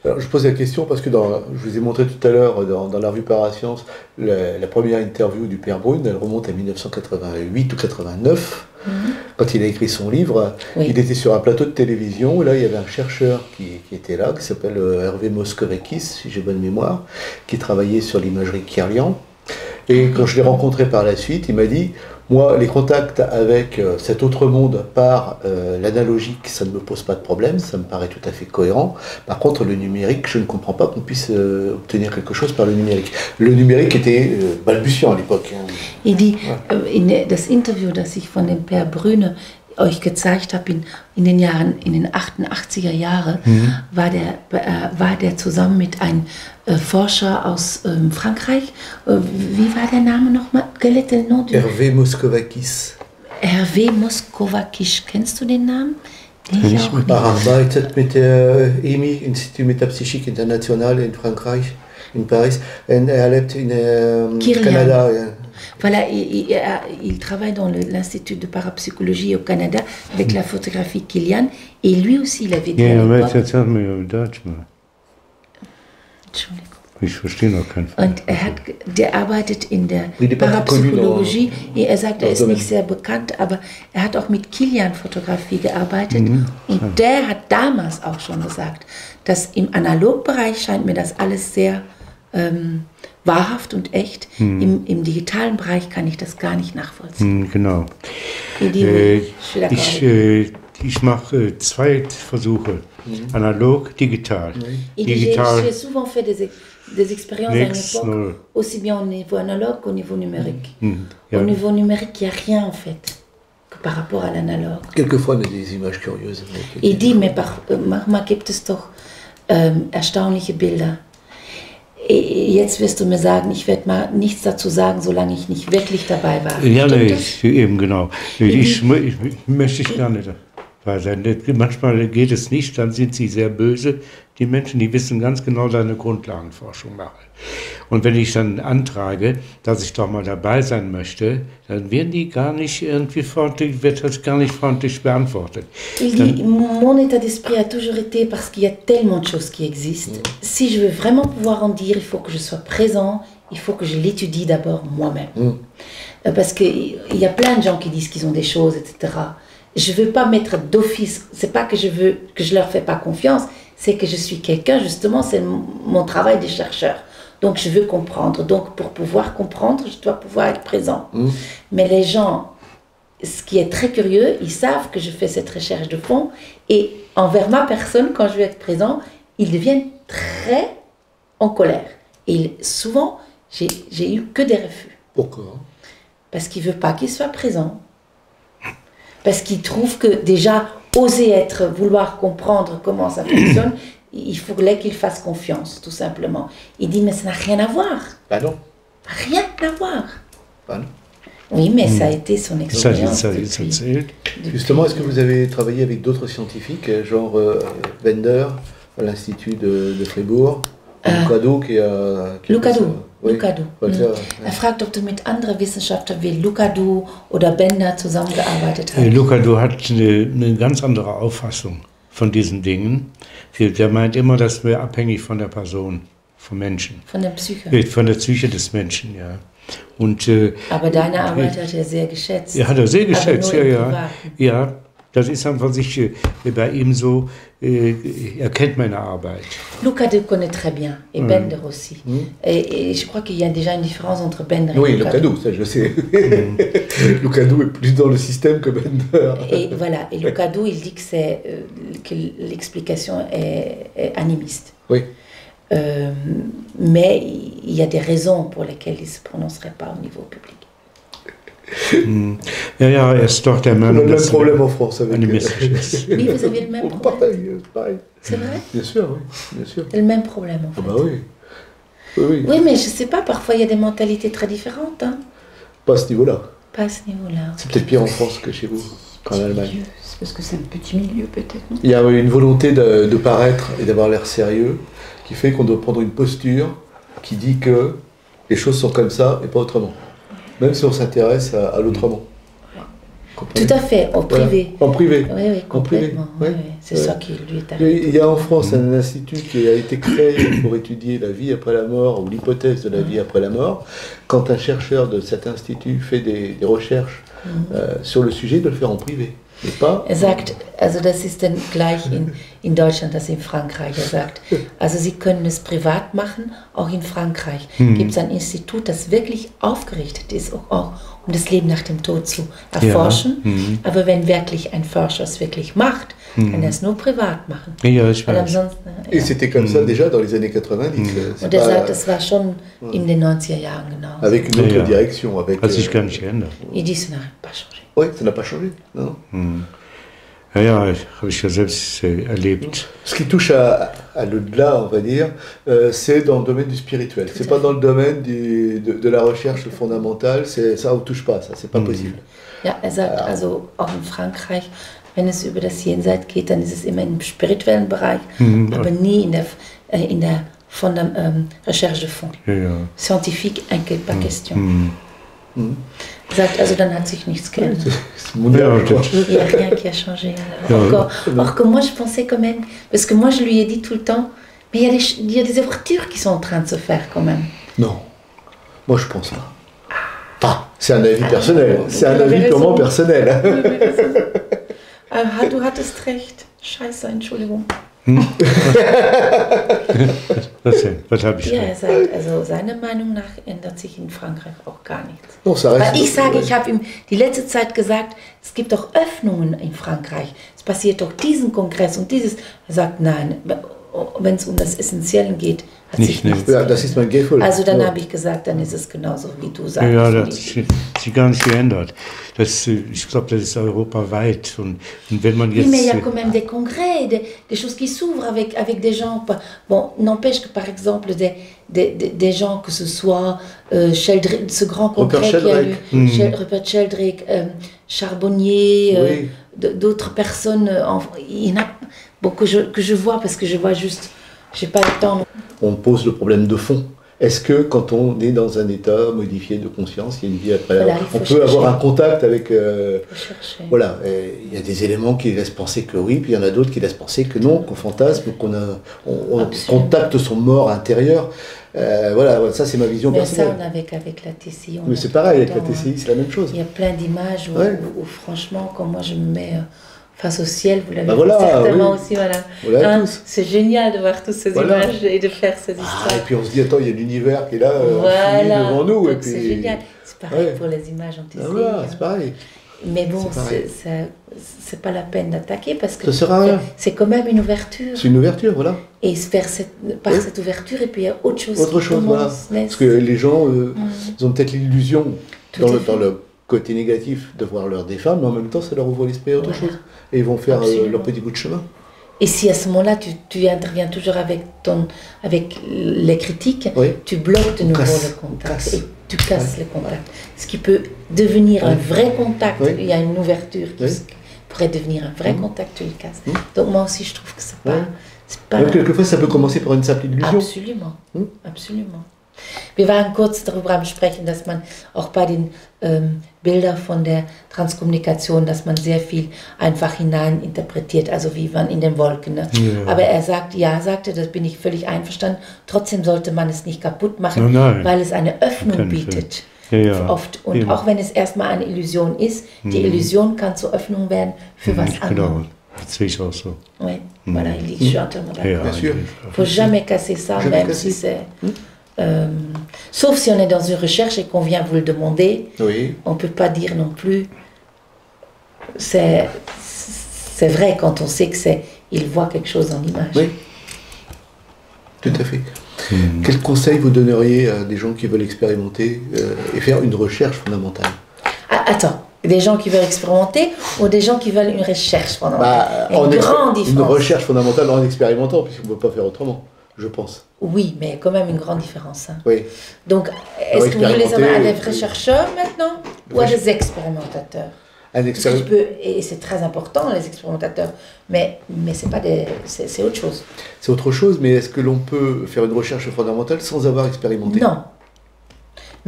Alors, je pose la question parce que je vous ai montré tout à l'heure dans la revue Parascience la première interview du père Brune, elle remonte à 1988 ou 89, quand il a écrit son livre. Oui. Il était sur un plateau de télévision, et là il y avait un chercheur qui était là, qui s'appelle Hervé Moscovikis, si j'ai bonne mémoire, qui travaillait sur l'imagerie Kirlian. Et quand je l'ai rencontré par la suite, il m'a dit, moi, les contacts avec cet autre monde par l'analogique, ça ne me pose pas de problème, ça me paraît tout à fait cohérent. Par contre, le numérique, je ne comprends pas qu'on puisse obtenir quelque chose par le numérique. Le numérique était balbutiant à l'époque. Il dit, das Interview, das ich von dem Per Brüne euch gezeigt habe in den 88er Jahren, war der zusammen mit einem Forscher aus Frankreich. Wie war der Name nochmal? Quel était le nom du... Hervé Moscovikis. Hervé Moscovikis. Kennst du den Namen? Nee, ich auch nicht. Er arbeitet mit der EMI, Institut Metapsychique International in Frankreich, in Paris. Und er lebt in Canada. Ja. Voilà, il travaille dans l'Institut de parapsychologie au Canada avec la photographie Kilian. Et lui aussi, il avait dit Ja, à aber l'époque... jetzt hat mir Deutsch mal. Entschuldigung. Ich verstehe noch keinen Fall. Und der arbeitet in der Il est pas très connu Parapsychologie. Er sagt, er dans ist le nicht sehr bekannt, aber er hat auch mit Kilian-Fotografie gearbeitet. Und der hat damals auch schon gesagt, dass im Analogbereich scheint mir das alles sehr wahrhaft und echt. Im digitalen Bereich kann ich das gar nicht nachvollziehen. Genau. Et dit, oui, je suis d'accord avec lui. Ich mache zwei Versuche. Analog, digital. Il dit, Digital, j'ai souvent fait des expériences à Nix, l'époque, null. aussi bien au niveau analogue qu'au niveau numérique. Ja. Au niveau numérique, il n'y a rien en fait que par rapport à l'analogue. Quelquefois, on a des images curieuses. Il dit, mais manchmal gibt es doch erstaunliche Bilder. Jetzt wirst du mir sagen, ich werde mal nichts dazu sagen, solange ich nicht wirklich dabei war. Ja, Stimmt nee, das? eben genau. Ich möchte ich gerne dabei sein. Manchmal geht es nicht, dann sind sie sehr böse, Die Menschen, die wissen ganz genau, dass ich eine Grundlagenforschung mache. Und wenn ich dann antrage, dass ich doch mal dabei sein möchte, dann werden die gar nicht irgendwie freundlich, wird das gar nicht freundlich beantwortet. Il dit, mon état d'esprit a toujours été, parce qu'il y a tellement de choses qui existent, si je veux vraiment pouvoir en dire, il faut que je sois présent, il faut que je l'étudie d'abord moi-même. Parce qu'il y a plein de gens qui disent qu'ils ont des choses, etc. Je ne veux pas mettre d'office, c'est pas que je leur fais pas confiance, c'est que je suis quelqu'un, justement, c'est mon travail de chercheur. Donc je veux comprendre. Donc pour pouvoir comprendre, je dois pouvoir être présent. Mais les gens, ce qui est très curieux, ils savent que je fais cette recherche de fond et envers ma personne, quand je veux être présent, ils deviennent très en colère. Et souvent, j'ai eu que des refus. Pourquoi? Parce qu'ils ne veulent pas qu'ils soient présents. Parce qu'ils trouvent que déjà, oser être, vouloir comprendre comment ça fonctionne, il faudrait qu'ils fassent confiance, tout simplement. Il dit, mais ça n'a rien à voir. Bah non. Rien à voir. Bah non. Oui, mais ça a été son expérience. Justement, est-ce que vous avez travaillé avec d'autres scientifiques, genre Bender, à l'Institut de Fribourg, Lucado, qui a... Lucado. Oui. Lucado. Er fragt, ob du mit anderen Wissenschaftlern wie Lucado oder Bender zusammengearbeitet hast. Lucado hat eine ganz andere Auffassung von diesen Dingen. Der meint immer, dass wir abhängig von der Person, vom Menschen. Von der Psyche. Von der Psyche des Menschen, ja. Und, aber deine Arbeit hat er sehr geschätzt. Ja, hat er sehr geschätzt, aber nur ja, im ja. Ja, das ist einfach sich bei ihm so, er kennt meine Arbeit. Lucado connaît très bien, et Bender aussi. Et je crois qu'il y a déjà une différence entre Bender et oui, Lucado. Lucado, ça je sais. Lucado est plus dans le système que Bender. Et voilà, et Lucado, il dit que l'explication est animiste. Oui. Mais il y a des raisons pour lesquelles il ne se prononcerait pas au niveau public. Ja, ja, er ist doch der On a Mann, le même problème en France avec animistisch ist. Oui, vous avez le même On problème. partage, pareil. C'est vrai? Bien sûr, oui. Bien sûr. Le même problème, en Ah fait. bah oui. Oui, oui. Oui, mais je ne sais pas, parfois il y a des mentalités très différentes. Hein. Pas à ce niveau-là. Pas à ce niveau-là. C'est peut-être pire en France que chez vous, qu'en Allemagne. C'est parce que c'est un petit milieu, peut-être, non? Il y a une volonté de paraître et d'avoir l'air sérieux qui fait qu'on doit prendre une posture qui dit que les choses sont comme ça et pas autrement. Même si on s'intéresse à l'autrement. Tout à fait, au privé. En privé. Oui, oui, complètement. Oui, Oui, oui. C'est ça qui lui est arrivé. Il y a en France un institut qui a été créé pour étudier la vie après la mort ou l'hypothèse de la vie après la mort. Quand un chercheur de cet institut fait des recherches sur le sujet, de le faire en privé. Et pas... sagt, also das ist dann gleich in Deutschland, das in Frankreich. Sagt, also Sie können es privat machen, auch in Frankreich gibt es ein Institut, das wirklich aufgerichtet ist, auch um das Leben nach dem Tod zu erforschen. Ja. Aber wenn wirklich ein Forscher es wirklich macht, kann er es nur privat machen. Ja, ich weiß. Et c'était comme ça déjà dans les années 90. Und er sagt, es war schon in den 90er Jahren genau. Avec une autre direction. Avec, hat sich gar nicht geändert. Il dit, ça n'a pas changé. Oui, ça n'a pas changé. Non. Ja, ja, habe ich ja selbst erlebt. Ce qui touche à l'au-delà, on va dire, c'est dans le domaine du spirituel. C'est pas dans le domaine de la recherche fondamentale. Ça, on ne touche pas, ça, c'est pas possible. Ja, sagt, also auch in Frankreich, wenn es über das Jenseits geht, dann ist es immer im spirituellen Bereich, aber nie in der Recherche de fond. Ja, ja. Scientifique, pas question. Sagt, also dann hat sich nichts geändert. Il n'y a rien qui a changé. Or que moi je pensais quand même, parce que moi je lui ai dit tout le temps, mais il y a des ouvertures qui sont en train de se faire quand même. Non, moi je pense pas. Enfin, c'est un avis personnel, c'est un avis purement personnel. Du hattest recht. Scheiße, Entschuldigung. Was habe ich ja, er sagt, also seiner Meinung nach ändert sich in Frankreich auch gar nichts. Non, ça reste, weil ich sage, ich habe ihm die letzte Zeit gesagt, es gibt doch Öffnungen in Frankreich. Es passiert doch diesen Kongress und dieses. Er sagt, nein, wenn es um das Essentielle geht, hat sich nichts ja, das ist mein Gefühl. Also dann habe ich gesagt, dann ist es genauso, wie du sagst. Ja, das hat sich gar nicht geändert. Ich glaube, das ist europaweit. Und wenn man jetzt... Oui, mais il y a quand même des congrès, des choses qui s'ouvrent avec des gens. Bon, n'empêche que par exemple, des gens, que ce soit Sheldrick, ce grand congrès qui a eu, Rupert Sheldrake, Charbonnier, oui. D'autres personnes, il y en a bon, que je vois parce que je vois juste j'ai pas le temps. On pose le problème de fond. Est-ce que quand on est dans un état modifié de conscience, il y a une vie après, Voilà, on peut chercher. avoir un contact avec... Faut chercher. voilà, il y a des éléments qui laissent penser que oui, puis il y en a d'autres qui laissent penser que non, qu'on fantasme, on Absolument. contacte son mort intérieur. Voilà, ça c'est ma vision Mais ça, personnelle. on avait qu'avec la TCI. on Mais a c'est tout pareil le avec la temps, TCI, c'est la même chose. Il y a plein d'images où, Ouais. où, franchement, quand moi je me mets face au ciel, vous l'avez Bah vu voilà, certainement oui. aussi, voilà. Voilà, Hein, tous. c'est génial de voir toutes ces Voilà. images et de faire ces Ah, histoires. et puis on se dit, attends, il y a l'univers qui est là, infini Voilà, devant nous. donc Et puis... c'est génial. C'est pareil Ouais. pour les images en TCI. Ah, voilà, hein. c'est pareil. Mais bon, C'est pareil. c'est pas la peine d'attaquer parce que Ça sert à rien. c'est quand même une ouverture. C'est une ouverture, voilà. Et par Oui. cette ouverture, et puis il y a autre chose. Autre qui chose, voilà. commence, naisse. Parce que les gens, ils ont peut-être l'illusion, Tout dans à le, fait. dans le côté négatif, de voir leur défunt, mais en même temps, ça leur ouvre l'esprit à autre Voilà. chose. Et ils vont faire Absolument. leur petit bout de chemin. Et si à ce moment-là, tu interviens toujours avec les critiques, Oui. tu bloques de nouveau casse, le on contact. casse. Et tu casses le contact. Ce qui peut devenir un Oui. vrai contact. Oui. Il y a une ouverture qui Oui. pourrait devenir un vrai Mhm. contact, tu le casses. Mhm. Donc moi aussi, je trouve que c'est pas... Oui. C'est pas Donc, quelquefois, ça peut commencer par une simple illusion. Absolument, Hm? absolument. Wir waren kurz darüber am Sprechen, dass man auch bei den Bildern von der Transkommunikation, dass man sehr viel einfach hinein interpretiert, also wie man in den Wolken. Ne? Ja. Aber er sagt, ja, sagte, das bin ich völlig einverstanden, trotzdem sollte man es nicht kaputt machen, Nein, nein. weil es eine Öffnung Keinen bietet. Ja, ja. Oft. Und Eben. auch wenn es erstmal eine Illusion ist, die Illusion kann zur Öffnung werden für was Genau, anderes. das sehe ich auch so. Ouais, voilà, il dit, je suis entièrement d'accord. Ja, Bien sûr. Il ne faut jamais casser ça, Jamais même casser. si c'est... sauf si on est dans une recherche et qu'on vient vous le demander, Oui, on ne peut pas dire non plus... C'est vrai quand on sait que c'est... Il voit quelque chose en image. oui. Tout à fait. Quel conseil vous donneriez à des gens qui veulent expérimenter et faire une recherche fondamentale? Ah, attends, des gens qui veulent expérimenter ou des gens qui veulent une recherche fondamentale? Il y a en une grande une différence. recherche fondamentale en expérimentant, puisqu'on ne peut pas faire autrement, je pense. Oui, mais il y a quand même une grande différence. Hein. Oui. Donc, est-ce que vous voulez savoir à des expérimenter, chercheurs maintenant ou à des expérimentateurs? Un Parce que expéri- et c'est très important, les expérimentateurs, mais c'est pas des, c'est autre chose. C'est autre chose, mais est-ce que l'on peut faire une recherche fondamentale sans avoir expérimenté? Non.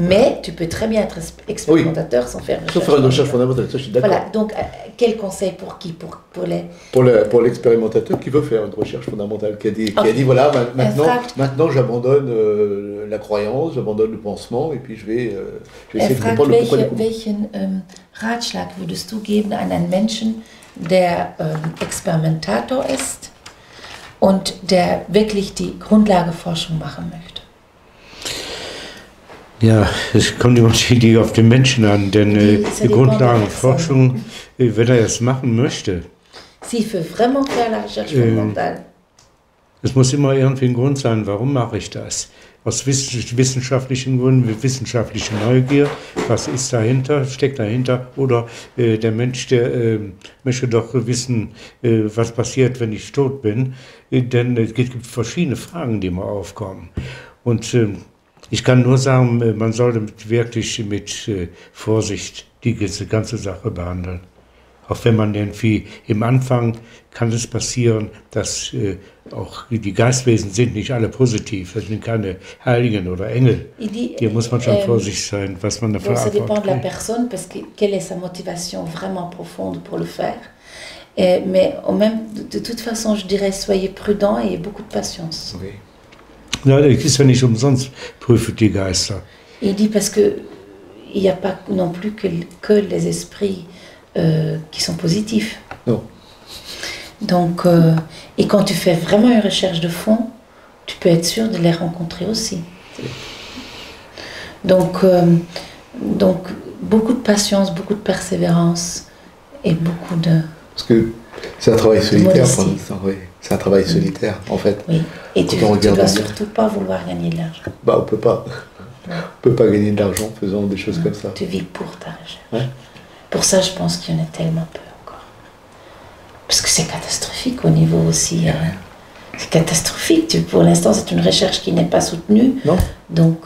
Mais tu peux très bien être expérimentateur sans faire Sans faire une recherche fondamentale, ça je suis d'accord. Voilà, donc quel conseil pour qui pour les... Pour l'expérimentateur qui veut faire une recherche fondamentale, qui a dit voilà, maintenant j'abandonne la croyance, j'abandonne le pansement, et puis je vais essayer de fragt, comprendre le pourquoi du comment. welchen Ratschlag würdest du geben an einen Menschen, der Experimentator ist und der wirklich die Grundlageforschung machen möchte? Ja, es kommt immer die auf den Menschen an, denn ça die dépend Grundlagenforschung, wenn er es machen möchte, S'il veut vraiment faire la recherche fondamentale, es muss immer irgendwie ein Grund sein, warum mache ich das? Aus wissenschaftlichen Gründen, wissenschaftliche Neugier, was ist dahinter, steckt dahinter, oder der Mensch, der möchte doch wissen, was passiert, wenn ich tot bin, denn es gibt verschiedene Fragen, die immer aufkommen. Und ich kann nur sagen, man sollte wirklich mit Vorsicht die ganze Sache behandeln. Auch wenn man irgendwie im Anfang kann es passieren, dass auch die Geistwesen sind nicht alle positiv, das sind keine Heiligen oder Engel. il dit... Hier muss man schon vorsichtig sein, was man da Donc ça dépend de la verantwortet. personne, parce que quelle est sa motivation vraiment profonde pour le faire. Mais de toute façon, je dirais, soyez prudents et ayez beaucoup de patience. Oui. Ja, das ist ja nicht umsonst, prüft die Geister. Il dit parce que il n'y a pas non plus que les esprits qui sont positifs. Non. Donc, et quand tu fais vraiment une recherche de fond, tu peux être sûr de les rencontrer aussi. Donc beaucoup de patience, beaucoup de persévérance et beaucoup de... Parce que c'est un travail solitaire pour modestie. l'instant, oui. C'est un travail solitaire, en fait. Oui. Et Quand tu on ne regarde dois bien. surtout pas vouloir gagner de l'argent. Bah, on peut pas. On peut pas gagner de l'argent en faisant des choses comme ça. Tu vis pour ta recherche. Ouais. Pour ça, je pense qu'il y en a tellement peu encore. Parce que c'est catastrophique au niveau aussi. C'est catastrophique. Pour l'instant, c'est une recherche qui n'est pas soutenue. Non. Donc,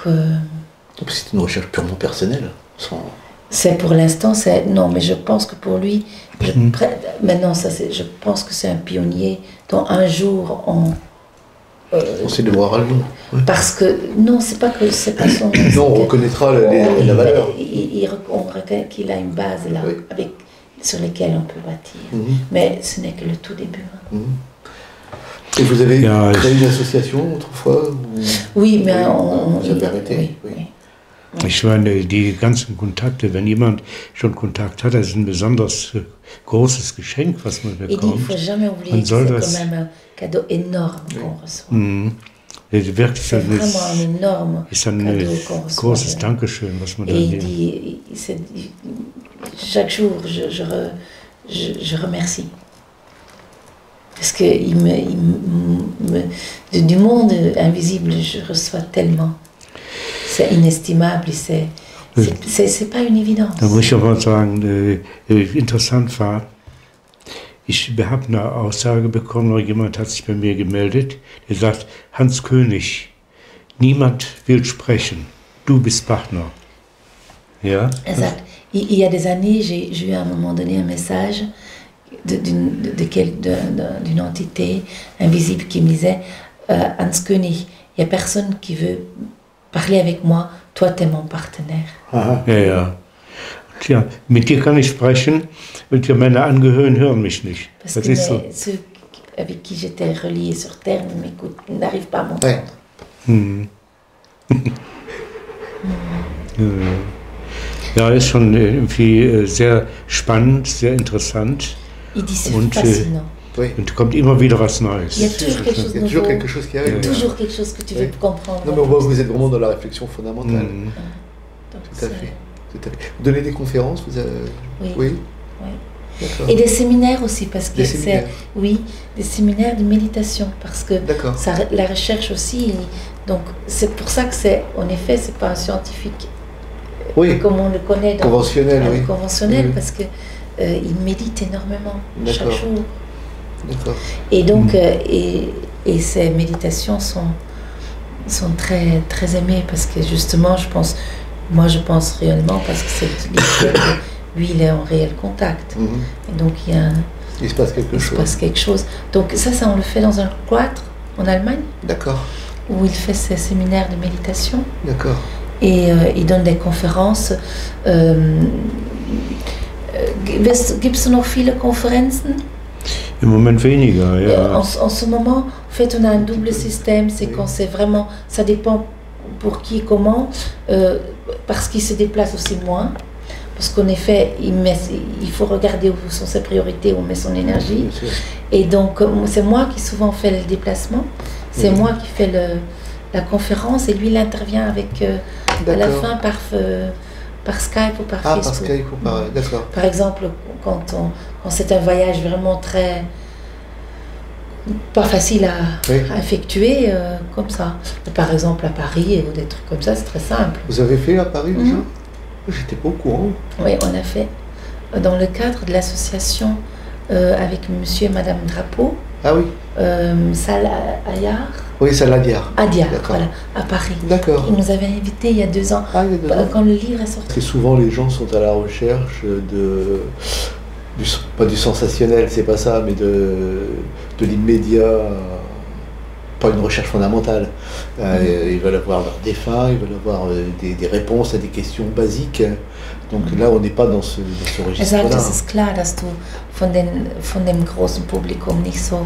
C'est une recherche purement personnelle. c'est pour l'instant, c'est... Non, mais je pense que pour lui... Maintenant, je pense que c'est un pionnier dont un jour On sait devoir à Lyon. Ouais. Parce que, non, c'est pas son nom. Non, on reconnaîtra la valeur. On reconnaît qu'il a une base là, Oui. sur laquelle on peut bâtir. Mais ce n'est que le tout début. Hein. Et vous avez créé une association autrefois Oui, mais vous avez arrêté. Oui. Ich meine, die ganzen Kontakte, wenn jemand schon Kontakt hat, das ist ein besonders großes Geschenk, was man bekommt. Il ne faut jamais oublier que c'est quand même un cadeau énorme qu'on reçoit. C'est vraiment un énorme cadeau qu'on reçoit. Großes Dankeschön, was man dann Et chaque jour, je remercie. Parce que du monde invisible, je reçois tellement. C'est inestimable, c'est pas une évidence. Da muss ich aber sagen, interessant war, ich habe eine Aussage bekommen, oder jemand hat sich bei mir gemeldet, der sagt, Hans König, niemand will sprechen, du bist Partner. Ja? Exact. Il y a des années, j'ai eu à un moment donné un message d'une entité invisible qui me disait, Hans König, il n'y a personne qui veut parler avec moi, toi t'es mon partenaire. Aha. Ja. Tja, mit dir kann ich sprechen, und meine Angehörigen hören mich nicht. Parce das que ist so. Ceux avec qui j'étais reliée sur Terre ne m'écoutent, n'arrivent pas à m'entendre. Ja, ist schon irgendwie sehr spannend, sehr interessant. Il dit c'est fascinant. Und kommt immer wieder was Neues. Il y a toujours quelque chose de nouveau. Quelque chose qui arrive. Toujours quelque chose que tu veux comprendre. Non, mais on voit que vous êtes vraiment dans la réflexion fondamentale. Donc, tout à fait. Vous donnez des conférences, vous avez... Oui. Et des séminaires aussi, parce que c'est... Oui, des séminaires de méditation, parce que la recherche aussi, donc c'est pour ça que c'est, en effet, c'est pas un scientifique comme on le connaît dans conventionnel, parce que il médite énormément chaque jour. Et donc, et ces méditations sont très, très aimées, parce que justement, je pense réellement, parce que c'est lui, il est en réel contact. Et donc, il se passe quelque chose. Donc, ça, on le fait dans un cloître en Allemagne. D'accord. Où il fait ses séminaires de méditation. D'accord. Et il donne des conférences. Gibt es noch viele Konferenzen? Im Moment weniger, ja. En ce moment, en fait, on a un double système. C'est quand c'est vraiment... Ça dépend pour qui et comment. Parce qu'il se déplace aussi moins. Parce qu'en effet, il faut regarder où sont ses priorités, où on met son énergie. Et donc, c'est moi qui souvent fais le déplacement. C'est moi qui fais la conférence. Et lui, il intervient avec, à la fin par Skype ou par Facebook. Par Skype ou par... D'accord. Par exemple, quand c'est un voyage vraiment pas facile à effectuer, comme ça. Par exemple, à Paris ou des trucs comme ça, c'est très simple. Vous avez fait à Paris déjà? J'étais pas au courant. Oui, on a fait dans le cadre de l'association avec monsieur et madame Drapeau. Ah oui. Salle Ayar. Oui, Salle Adiar. Adiar, voilà, à Paris. D'accord. Ils nous avaient invités il y a 2 ans, quand le livre est sorti. Parce que souvent les gens sont à la recherche pas du sensationnel, c'est pas ça, mais de l'immédiat. Pas une recherche fondamentale. Ils veulent avoir leurs défunts, ils veulent avoir des réponses à des questions basiques. Donc là, on n'est pas dans ce registre-là. Es ist klar, dass du von dem großen Publikum nicht so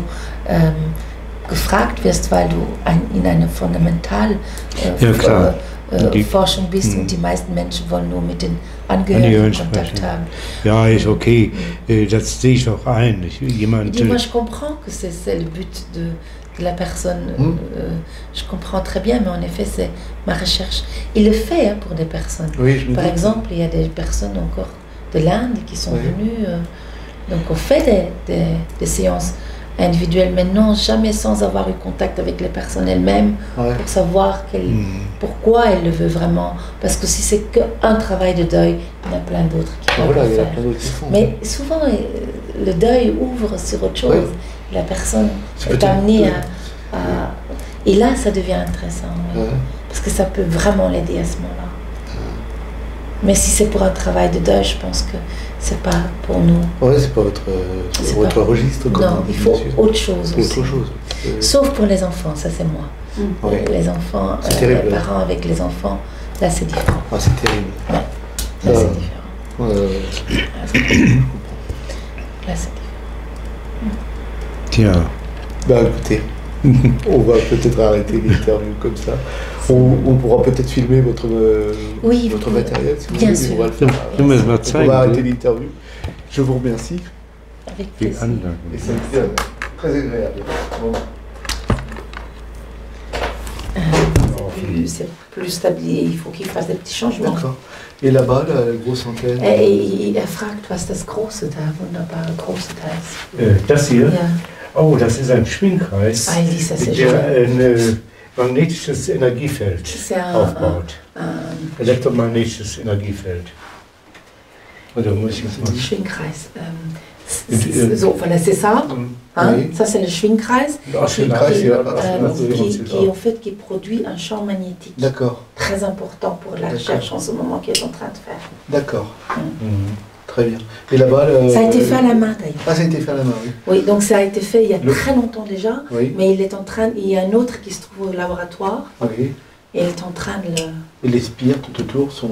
gefragt wirst, weil du in einer Forschung bist und die meisten Menschen wollen nur mit den Angehörigen Kontakt haben. Ja, ist okay. Das sehe ich auch ein. Moi, je comprends que c'est le but de la personne, je comprends très bien, mais en effet, c'est ma recherche. Il le fait pour des personnes. Oui, Par exemple, il y a des personnes encore de l'Inde qui sont venues. Donc, on fait des séances individuelles, mais non, jamais sans avoir eu contact avec les personnes elles-mêmes pour savoir pourquoi elles le veulent vraiment. Parce que si c'est qu'un travail de deuil, il y en a plein d'autres qui peuvent le faire. Mais souvent, le deuil ouvre sur autre chose. La personne est amenée à... Et là, ça devient intéressant. Parce que ça peut vraiment l'aider à ce moment-là. Mais si c'est pour un travail de deuil, je pense que c'est pas pour nous. Ouais, c'est pas votre registre. Non, il faut autre chose aussi. Autre chose. Sauf pour les enfants, ça c'est moi. Ouais. Les enfants, C'est terrible, les là. parents avec les enfants, là c'est différent. Ah, c'est terrible. Là c'est différent. Là c'est différent. Tja, Bah écoutez, on va peut-être arrêter l'interview comme ça. On pourra peut-être filmer votre Oui, matériel si vous bien voulez, mais sûr. on va le faire. wir müssen mal On va zeigen. arrêter l'interview. Je vous remercie. Avec Die plaisir. Anlage. Et c'était très agréable. Bon. C'est plus stabilisé, il faut qu'il fasse des petits changements. D'accord. Et là-bas, la grosse antenne. Er fragt, was das große da, wunderbare große da ist. Das hier? Ja, Oh, das ist ein Schwingkreis, ah, il dit ça c'est der joli. ein magnetisches Energiefeld C'est aufbaut. un Elektromagnetisches Energiefeld. Oder muss ich jetzt mal... Schwingkreis. So, voilà, c'est ça. Hein? Oui. Ça c'est le Schwingkreis. Ach, Schwingkreis, ja, Qui en fait qui produit un champ magnétique D'accord, très important pour la D'accord. recherche en ce moment qu'ils sont en train de faire. d'accord. Mhm. Très bien. Et là-bas, Ça a été fait à la main d'ailleurs. Ah, ça a été fait à la main, oui. Oui, donc ça a été fait il y a Le- très longtemps déjà, Oui, mais il est en train, il y a un autre qui se trouve au laboratoire oui. et il est en train de le... Et les spires tout autour sont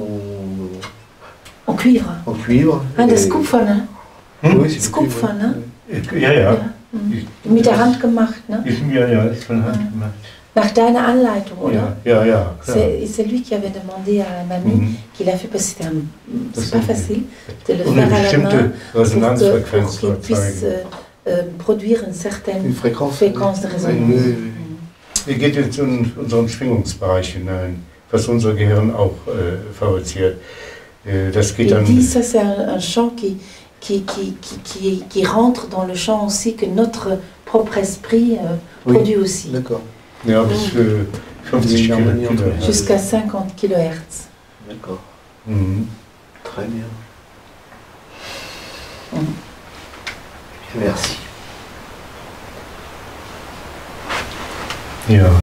en cuivre. en cuivre. Ah, das Et- Kupfer, ne? Oui, c'est Das du cuivre, Kupfer, oui. ne? Ja, ja. Ja. Mit der Hand gemacht, ne? Ja, ist von Hand gemacht. Nach deiner Anleitung, oder? Ja, ja, klar. C'est lui qui avait demandé à mamie Mhm. qu'il a fait parce que c'était Das c'est pas ist- facile de le Und faire eine à la main bestimmte pour Resonanzfrequenz qu'il puisse erzeugen. produire une certaine Une fréquence. fréquence de Oui, résonance. oui, oui. Er geht jetzt in unseren Schwingungsbereich hinein, was unser Gehirn auch fabriziert. Das geht Il dann. dit ça c'est un champ qui rentre dans le champ aussi que notre propre esprit Oui. produit aussi, D'accord, Ja, bis 50 Die Harmonie entre Kilohertz. les- jusqu'à 50 kHz. d'accord. Mhm. Très bien. Mhm. Merci. Ja.